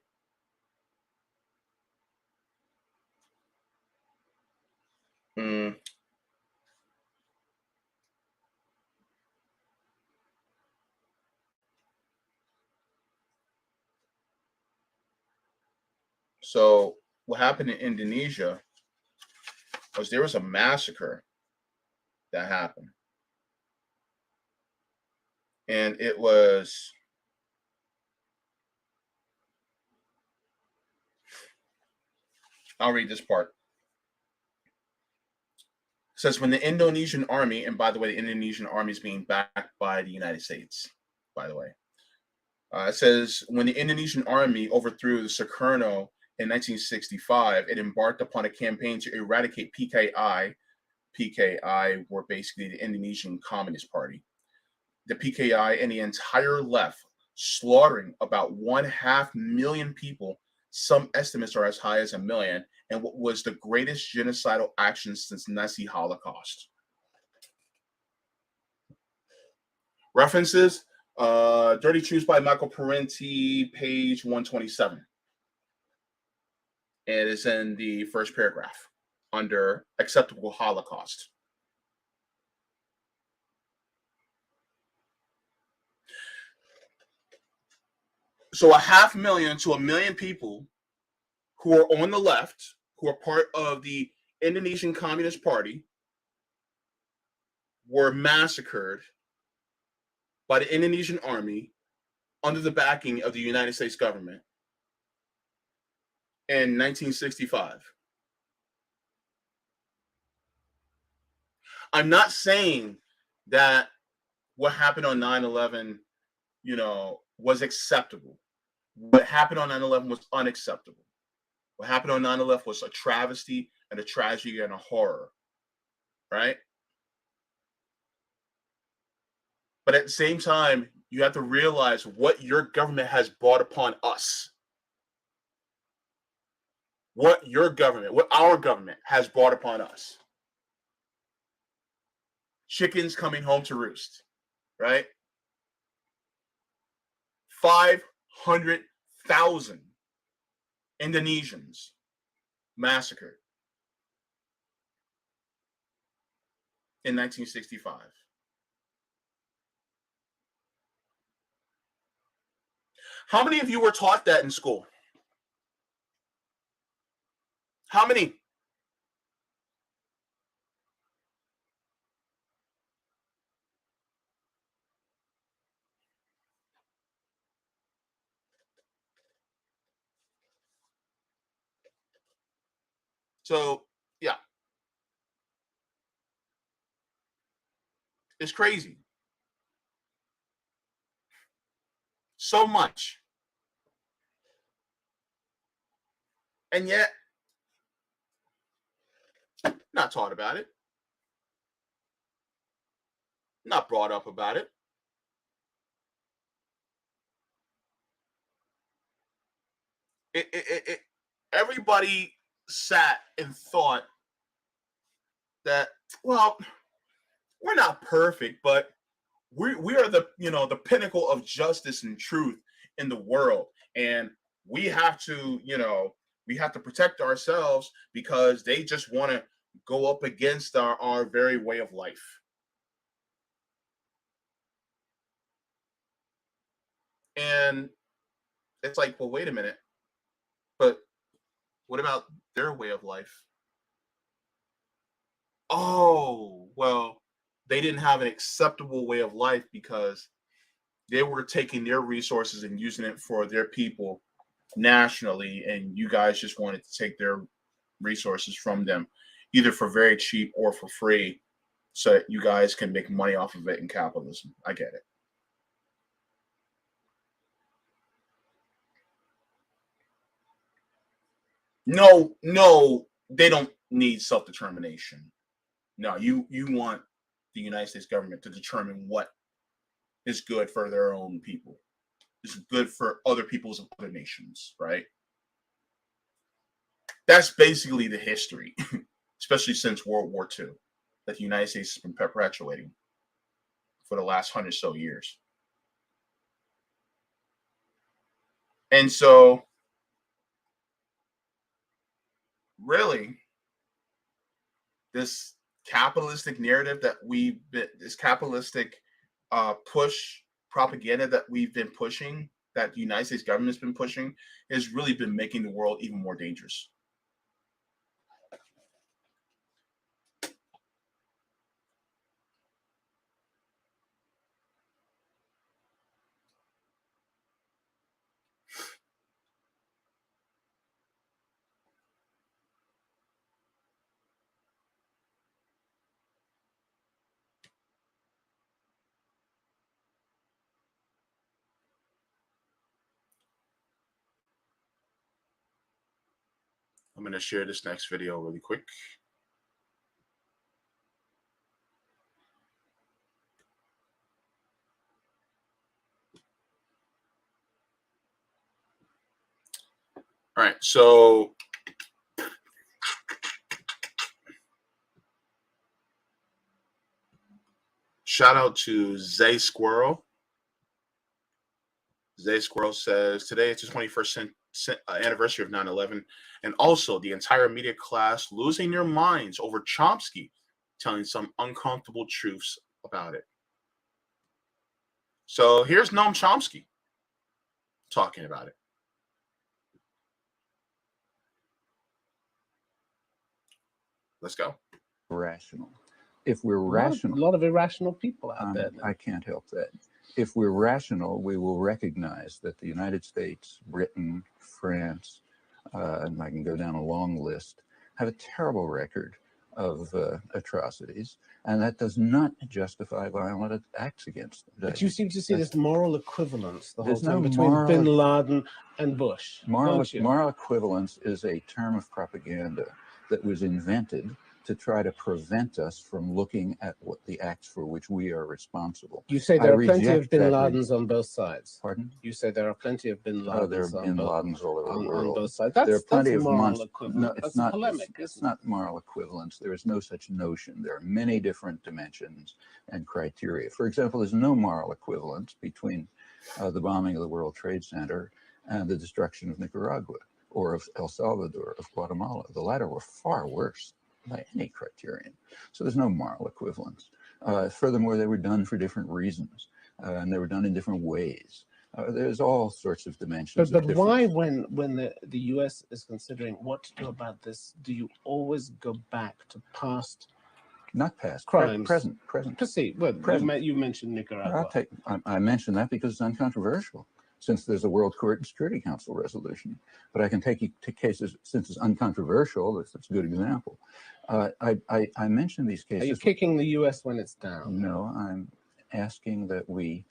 So what happened in Indonesia was there was a massacre that happened. And it was I'll read this part. It says when the Indonesian army, and by the way, the Indonesian army is being backed by the United States, by the way. It says when the Indonesian army overthrew the Sukarno in 1965, it embarked upon a campaign to eradicate PKI. PKI were basically the Indonesian Communist Party. The PKI and the entire left, slaughtering about 500,000 people. Some estimates are as high as 1 million, and what was the greatest genocidal action since Nazi Holocaust. References, Dirty Truths by Michael Parenti, page 127. And it's in the first paragraph under Acceptable Holocaust. So 500,000 to 1 million people who are on the left, who are part of the Indonesian Communist Party, were massacred by the Indonesian army under the backing of the United States government in 1965. I'm not saying that what happened on 9/11, was acceptable. What happened on 9/11 was unacceptable. What happened on 9/11 was a travesty and a tragedy and a horror, right? But at the same time, you have to realize what your government has brought upon us. What our government has brought upon us. Chickens coming home to roost, right? 500,000 Indonesians massacred in 1965. How many of you were taught that in school? How many? So, yeah. It's crazy. So much. And yet, not taught about it. Not brought up about it. Everybody sat and thought that, well, we're not perfect, but we are the the pinnacle of justice and truth in the world, and we have to protect ourselves because they just want to go up against our very way of life. And it's like, well, wait a minute, but what about their way of life? Oh, well, they didn't have an acceptable way of life because they were taking their resources and using it for their people nationally, and you guys just wanted to take their resources from them, either for very cheap or for free, so that you guys can make money off of it in capitalism. I get it. No, they don't need self-determination. No, you want the United States government to determine what is good for their own people, is good for other peoples of other nations, right? That's basically the history, especially since World War II, that the United States has been perpetuating for the last 100 so years. And so, really, this capitalistic narrative that this capitalistic push propaganda that we've been pushing that the United States government has been pushing has really been making the world even more dangerous. I'm going to share this next video really quick. All right, so shout out to Zay Squirrel. Zay Squirrel says, today it's the 21st anniversary of 9/11, and also the entire media class losing their minds over Chomsky telling some uncomfortable truths about it. So here's Noam Chomsky talking about it. Let's go. Rational. If we're rational, a lot of irrational people out there. I can't help that. If we're rational, we will recognize that the United States, Britain, France, and I can go down a long list, have a terrible record of atrocities, and that does not justify violent acts against them. But you seem to see this moral equivalence the whole There's time no between moral- bin Laden and Bush. Moral equivalence is a term of propaganda that was invented to try to prevent us from looking at what the acts for which we are responsible. You say there I are plenty of reject bin that Ladens on both sides. Pardon? You say there are plenty of bin Ladens, There are bin Ladens all over the world. on both sides. There are plenty of moral equivalence. No, That's not. polemic. It's not moral equivalence. There is no such notion. There are many different dimensions and criteria. For example, there's no moral equivalence between the bombing of the World Trade Center and the destruction of Nicaragua or of El Salvador, of Guatemala. The latter were far worse by any criterion. So there's no moral equivalence. Furthermore, they were done for different reasons, and they were done in different ways. There's all sorts of dimensions. But why, when the U.S. is considering what to do about this, do you always go back to past? Not past, crimes, present. Proceed. Well, present. You mentioned Nicaragua. I mentioned that because it's uncontroversial, since there's a World Court and Security Council resolution. But I can take you to cases, since it's uncontroversial, that's a good example. I mentioned these cases. Are you kicking the U.S. when it's down? No, I'm asking that we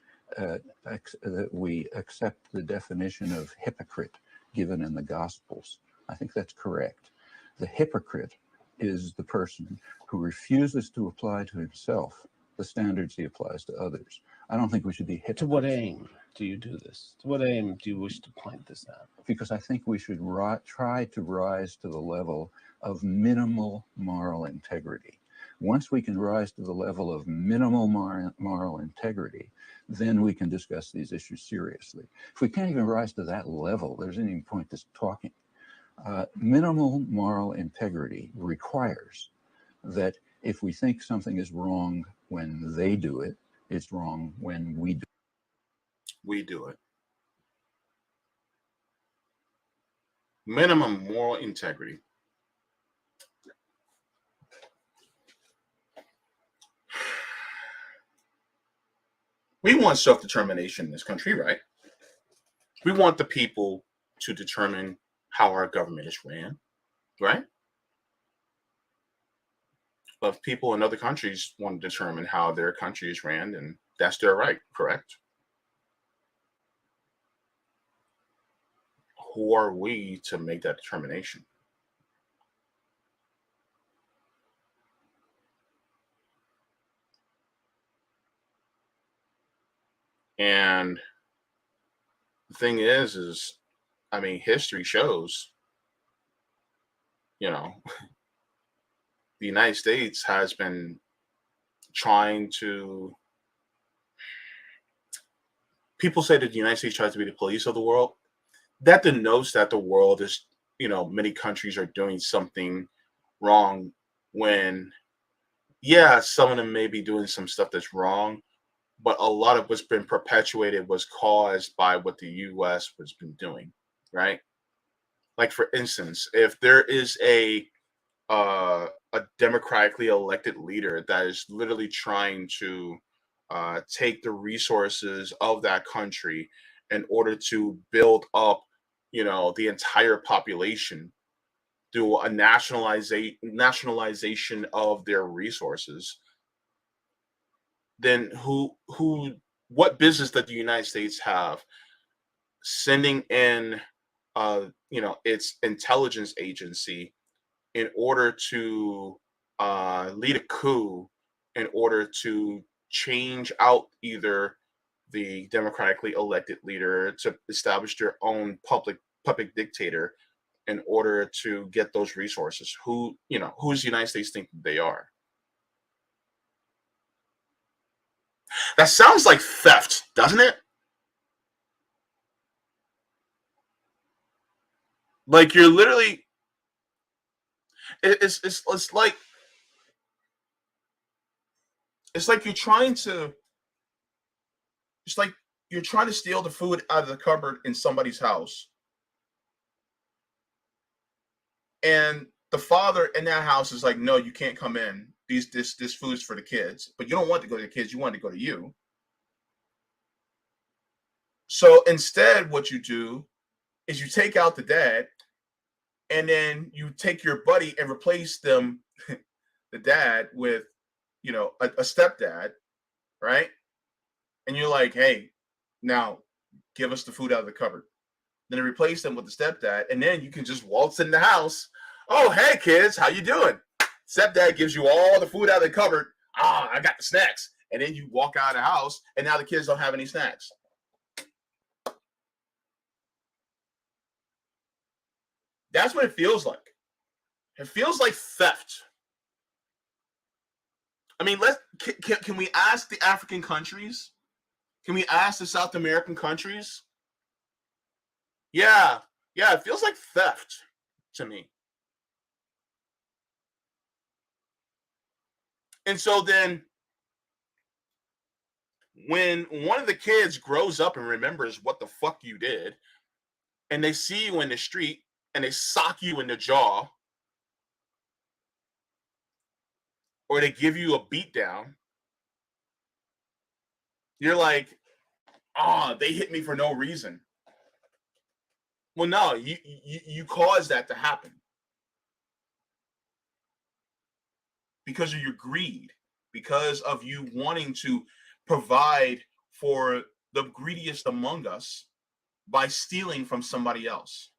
accept the definition of hypocrite given in the Gospels. I think that's correct. The hypocrite is the person who refuses to apply to himself the standards he applies to others. I don't think we should be hypocrites. To what aim do you do this? To what aim do you wish to point this out? Because I think we should try to rise to the level of minimal moral integrity. Once we can rise to the level of minimal moral integrity, then we can discuss these issues seriously. If we can't even rise to that level, there's any point to talking. Minimal moral integrity requires that if we think something is wrong when they do it, it's wrong when we do it. We do it. Minimum moral integrity. We want self-determination in this country, right? We want the people to determine how our government is ran, right? But people in other countries want to determine how their country is ran, and that's their right, correct? Who are we to make that determination? And the thing is, I mean, history shows, you know, the United States has been trying to, people say that the United States tries to be the police of the world. That denotes that the world is, you know, many countries are doing something wrong when, yeah, some of them may be doing some stuff that's wrong, but a lot of what's been perpetuated was caused by what the U.S. has been doing, right? Like, for instance, if there is a democratically elected leader that is literally trying to take the resources of that country in order to build up, the entire population through a nationalization of their resources, then what business does the United States have sending in, its intelligence agency in order to lead a coup, in order to change out either the democratically elected leader, to establish their own puppet dictator in order to get those resources? Who's the United States think they are? That sounds like theft, doesn't it? Like, you're literally, it's like, you're trying to, it's like you're trying to steal the food out of the cupboard in somebody's house, and the father in that house is like, no, you can't come in. This food's for the kids, but you don't want to go to the kids. You want to go to you. So instead, what you do is you take out the dad, and then you take your buddy and replace them, the dad, with, a stepdad, right? And you're like, hey, now give us the food out of the cupboard. Then replace them with the stepdad, and then you can just waltz in the house. Oh, hey kids, how you doing? Stepdad gives you all the food out of the cupboard. I got the snacks. And then you walk out of the house, and now the kids don't have any snacks. That's what it feels like. It feels like theft. I mean, can we ask the African countries? Can we ask the South American countries? Yeah, it feels like theft to me. And so then, when one of the kids grows up and remembers what the fuck you did, and they see you in the street and they sock you in the jaw, or they give you a beat down, you're like, they hit me for no reason. Well, no, you caused that to happen because of your greed, because of you wanting to provide for the greediest among us by stealing from somebody else,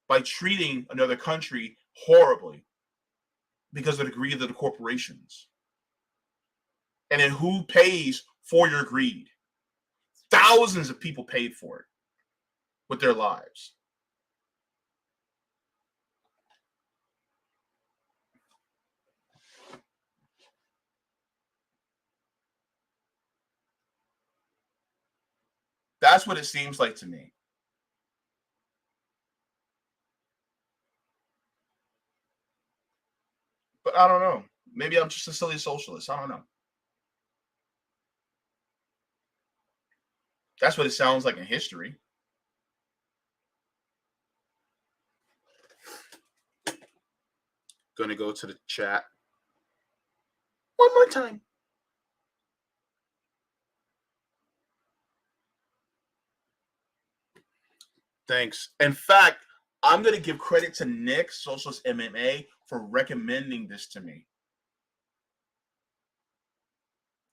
by treating another country horribly because of the greed of the corporations. And then who pays for your greed? Thousands of people paid for it with their lives. That's what it seems like to me. But I don't know. Maybe I'm just a silly socialist. I don't know. That's what it sounds like in history. Going to go to the chat one more time. Thanks. In fact, I'm going to give credit to Nick, Socialist MMA, for recommending this to me.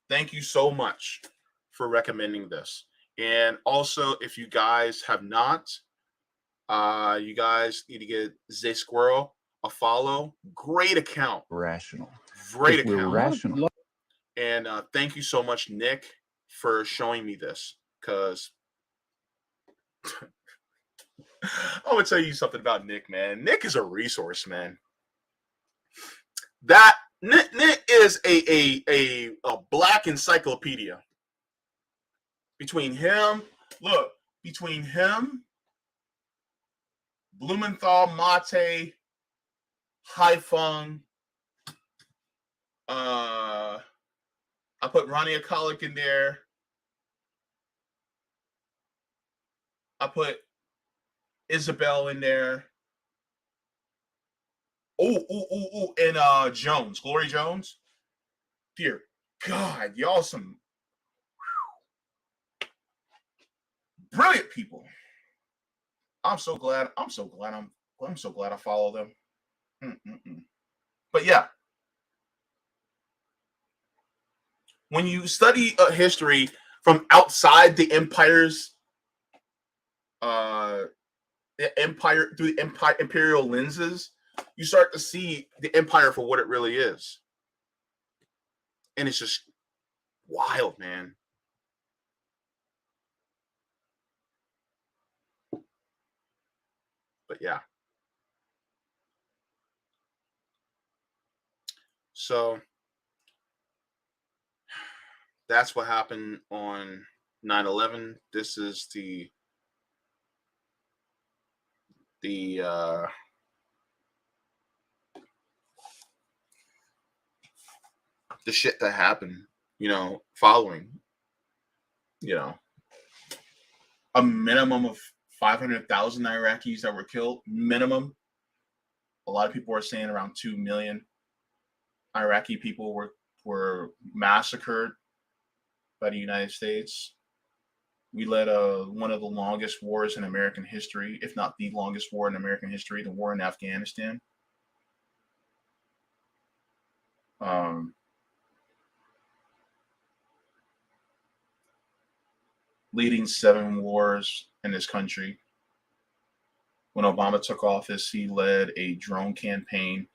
Thank you so much for recommending this. And also, if you guys have not, you guys need to get Zay Squirrel a follow. Great account. Rational. Great If we're account. rational. And thank you so much, Nick, for showing me this. Because I'm going to tell you something about Nick, man. Nick is a resource, man. That Nick is a black encyclopedia. Between him, Blumenthal, Mate, Haifeng, I put Ronnie Akalik in there. I put Isabel in there. And Jones, Glory Jones. Dear God, y'all some brilliant people. I'm so glad I follow them. But yeah, when you study history from outside the empires, the empire through the imperial lenses, you start to see the empire for what it really is, and it's just wild, man. But yeah, so that's what happened on 9/11. This is the shit that happened, following, a minimum of 500,000 Iraqis that were killed, minimum. A lot of people are saying around 2 million Iraqi people were massacred by the United States. We led one of the longest wars in American history, if not the longest war in American history, the war in Afghanistan. Leading 7 wars in this country. When Obama took office, he led a drone campaign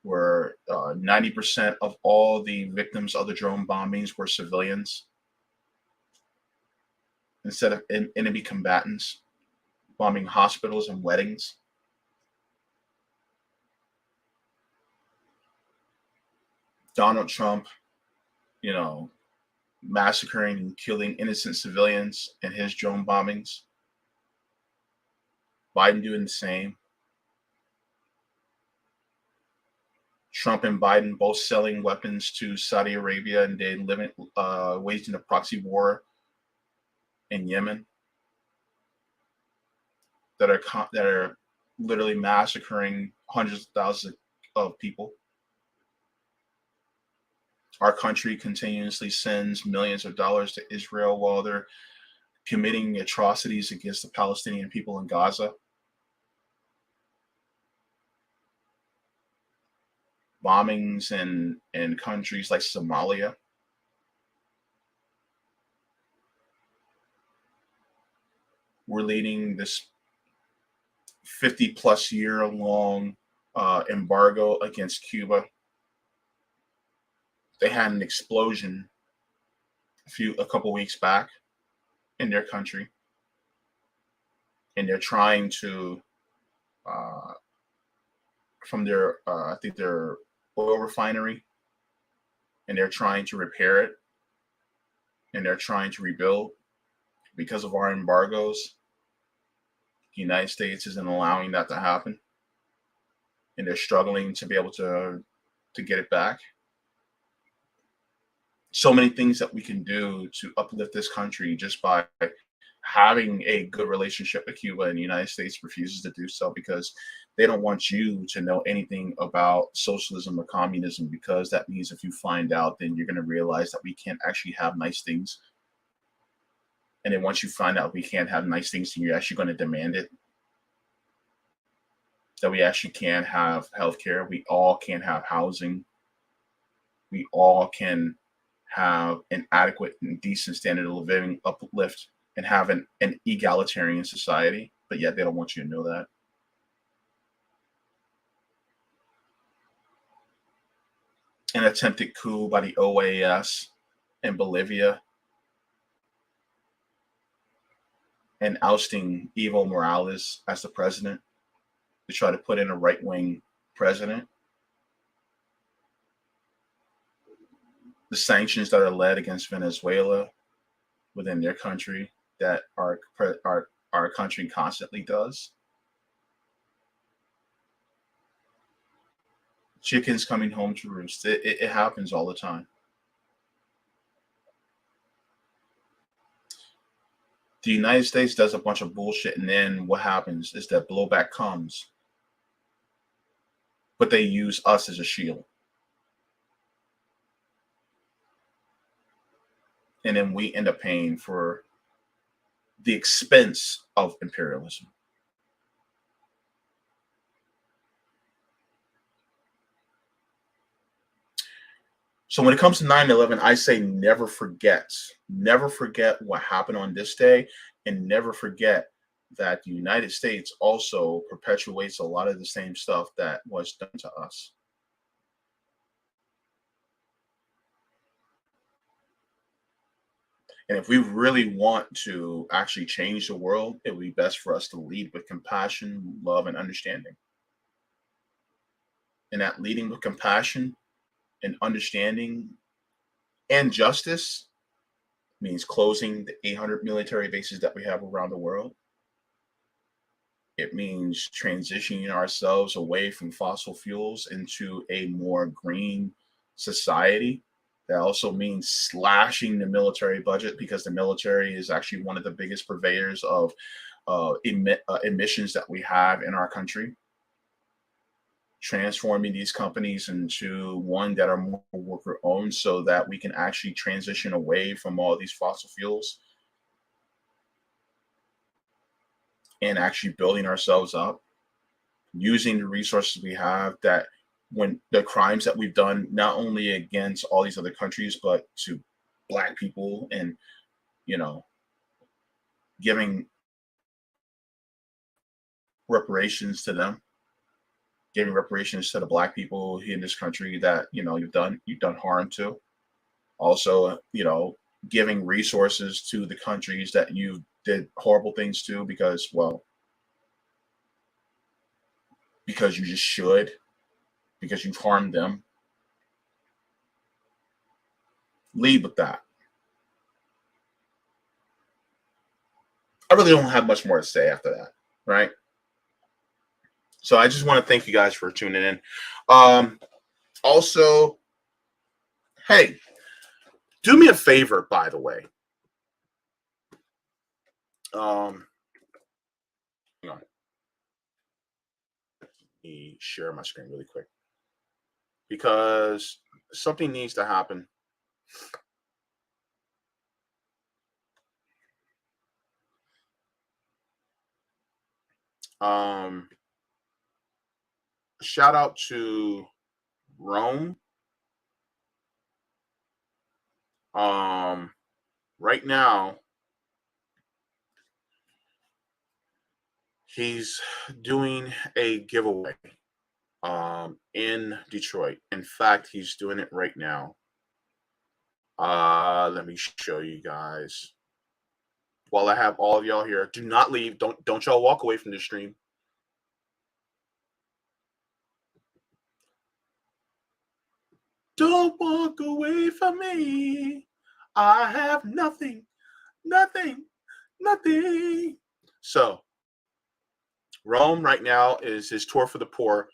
where 90% of all the victims of the drone bombings were civilians instead of enemy combatants, bombing hospitals and weddings. Donald Trump, massacring and killing innocent civilians in his drone bombings. Biden doing the same. Trump and Biden both selling weapons to Saudi Arabia, and they waging a proxy war in Yemen that are literally massacring hundreds of thousands of people. Our country continuously sends millions of dollars to Israel while they're committing atrocities against the Palestinian people in Gaza. Bombings in countries like Somalia. We're leading this 50-plus year long embargo against Cuba. They had an explosion a couple weeks back in their country, and they're trying to from their I think their oil refinery, and they're trying to repair it, and they're trying to rebuild. Because of our embargoes, the United States isn't allowing that to happen, and they're struggling to be able to get it back. So many things that we can do to uplift this country just by having a good relationship with Cuba, and the United States refuses to do so because they don't want you to know anything about socialism or communism, because that means if you find out, then you're going to realize that we can't actually have nice things. And then once you find out we can't have nice things, then you're actually going to demand it. That we actually can have healthcare. We all can have housing. We all can have an adequate and decent standard of living, uplift, and have an egalitarian society. But yet they don't want you to know that. An attempted coup by the OAS in Bolivia, and ousting Evo Morales as the president to try to put in a right-wing president. The sanctions that are led against Venezuela within their country that our country constantly does. Chickens coming home to roost. It happens all the time. the United States does a bunch of bullshit, and then what happens is that blowback comes, but they use us as a shield. And then we end up paying for the expense of imperialism. So when it comes to 9/11, I say never forget. Never forget what happened on this day, and never forget that the United States also perpetuates a lot of the same stuff that was done to us. And if we really want to actually change the world, it would be best for us to lead with compassion, love, and understanding. And that leading with compassion and understanding and justice means closing the 800 military bases that we have around the world. It means transitioning ourselves away from fossil fuels into a more green society. That also means slashing the military budget, because the military is actually one of the biggest purveyors of emissions that we have in our country. Transforming these companies into one that are more worker owned, so that we can actually transition away from all these fossil fuels and actually building ourselves up, using the resources we have, that when the crimes that we've done, not only against all these other countries, but to Black people, and, you know, giving reparations to them, giving reparations to the Black people in this country that, you know, you've done harm to. Also, you know, giving resources to the countries that you did horrible things to, because, well, because you just should, because you've harmed them. Lead with that. I really don't have much more to say after that, right? So I just want to thank you guys for tuning in. Also, hey, do me a favor, by the way. Hang on. Let me share my screen really quick, because something needs to happen. Shout out to Rome. Right now, he's doing a giveaway in Detroit. In fact, he's doing it right now. Let me show you guys. While I have all of y'all here, do not leave. Don't y'all walk away from the stream. Don't walk away from me. I have nothing. So, Rome right now is his tour for the poor.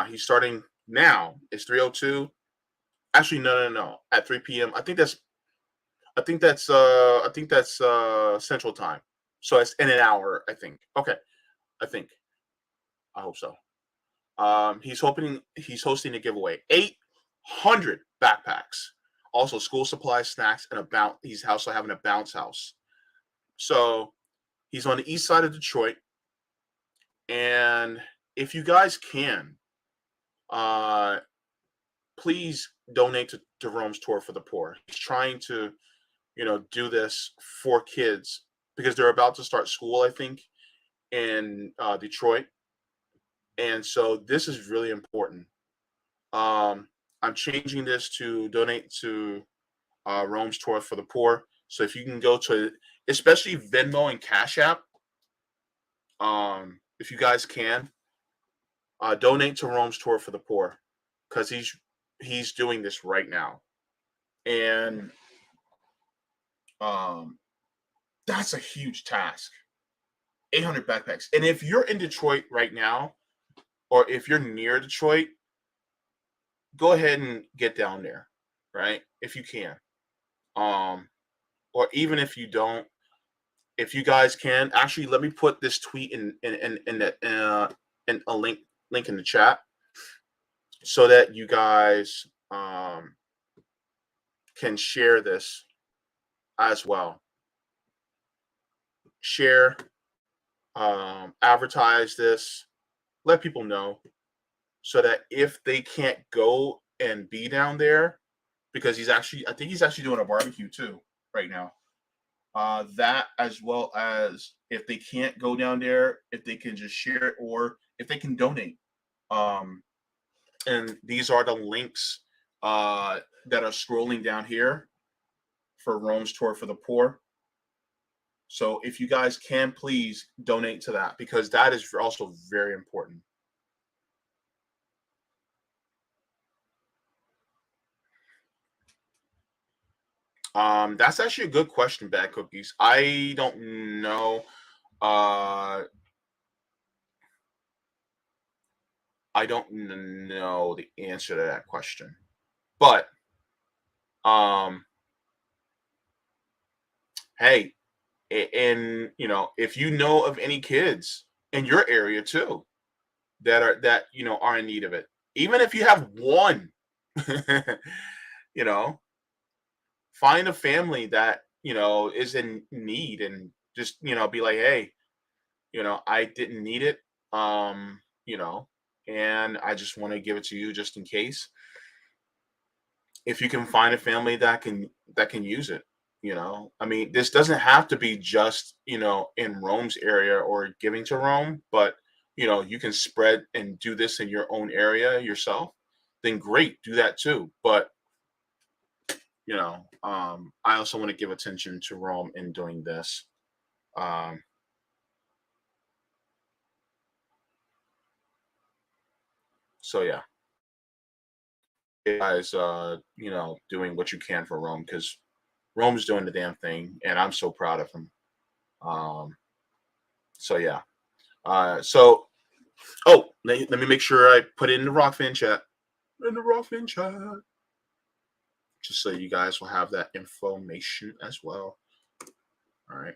He's starting now. It's 3:02. Actually, no. At 3 p.m. I think that's Central Time. So it's in an hour, I think. Okay. I hope so. He's hosting a giveaway. 800 backpacks. Also school supplies, snacks, and he's also having a bounce house. So he's on the east side of Detroit. And if you guys can, please donate to Rome's Tour for the Poor. He's trying to, do this for kids, because they're about to start school, I think, in Detroit. And so this is really important. I'm changing this to donate to Rome's Tour for the Poor. So if you can go to, especially Venmo and Cash App, if you guys can, donate to Rome's Tour for the Poor, because he's doing this right now. And that's a huge task. 800 backpacks. And if you're in Detroit right now, or if you're near Detroit, go ahead and get down there, right? If you can. or even if you don't, if you guys can, actually, let me put this tweet in a link in the chat so that you guys can share this as well. Share, advertise this, let people know, so that if they can't go and be down there, because I think he's actually doing a barbecue too right now. That, as well as if they can't go down there, if they can just share it, or if they can donate. And these are the links that are scrolling down here for Rome's Tour for the Poor. So if you guys can, please donate to that, because that is also very important. That's actually a good question, Bad Cookies. I don't know. I don't know the answer to that question, but hey, and if you know of any kids in your area too that are in need of it, even if you have one, find a family that is in need, and just be like, hey, I didn't need it, and I just want to give it to you just in case. If you can find a family that can use it, I mean, this doesn't have to be just in Rome's area or giving to Rome, but you can spread and do this in your own area yourself, then great, do that too. But I also want to give attention to Rome in doing this. So yeah, you guys, doing what you can for Rome, because Rome's doing the damn thing, and I'm so proud of him. So yeah. Let me make sure I put it in the Rockfin chat. In the Rockfin chat. Just so you guys will have that information as well. All right.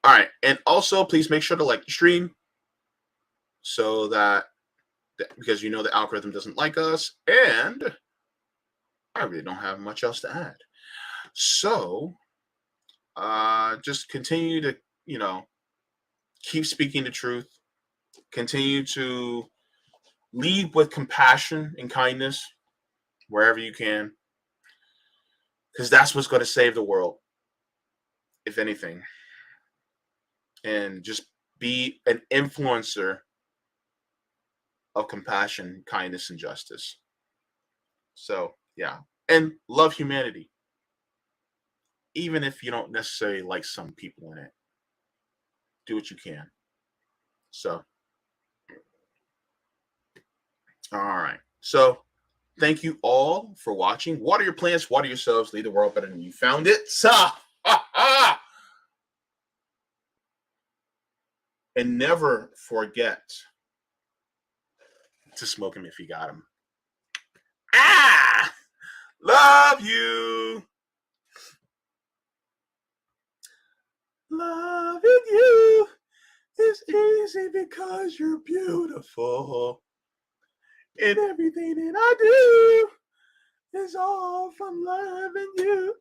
All right. And also, please make sure to like the stream, so that because the algorithm doesn't like us, and I really don't have much else to add. So just continue to keep speaking the truth, continue to lead with compassion and kindness wherever you can, because that's what's going to save the world, if anything. And just be an influencer of compassion, kindness, and justice. So yeah, and love humanity, even if you don't necessarily like some people in it. Do what you can. So all right. So thank you all for watching. Water your plants, water yourselves, leave the world better than you found it. And never forget to smoke him if you got him. Love you. Loving you is easy because you're beautiful. And everything that I do is all from loving you.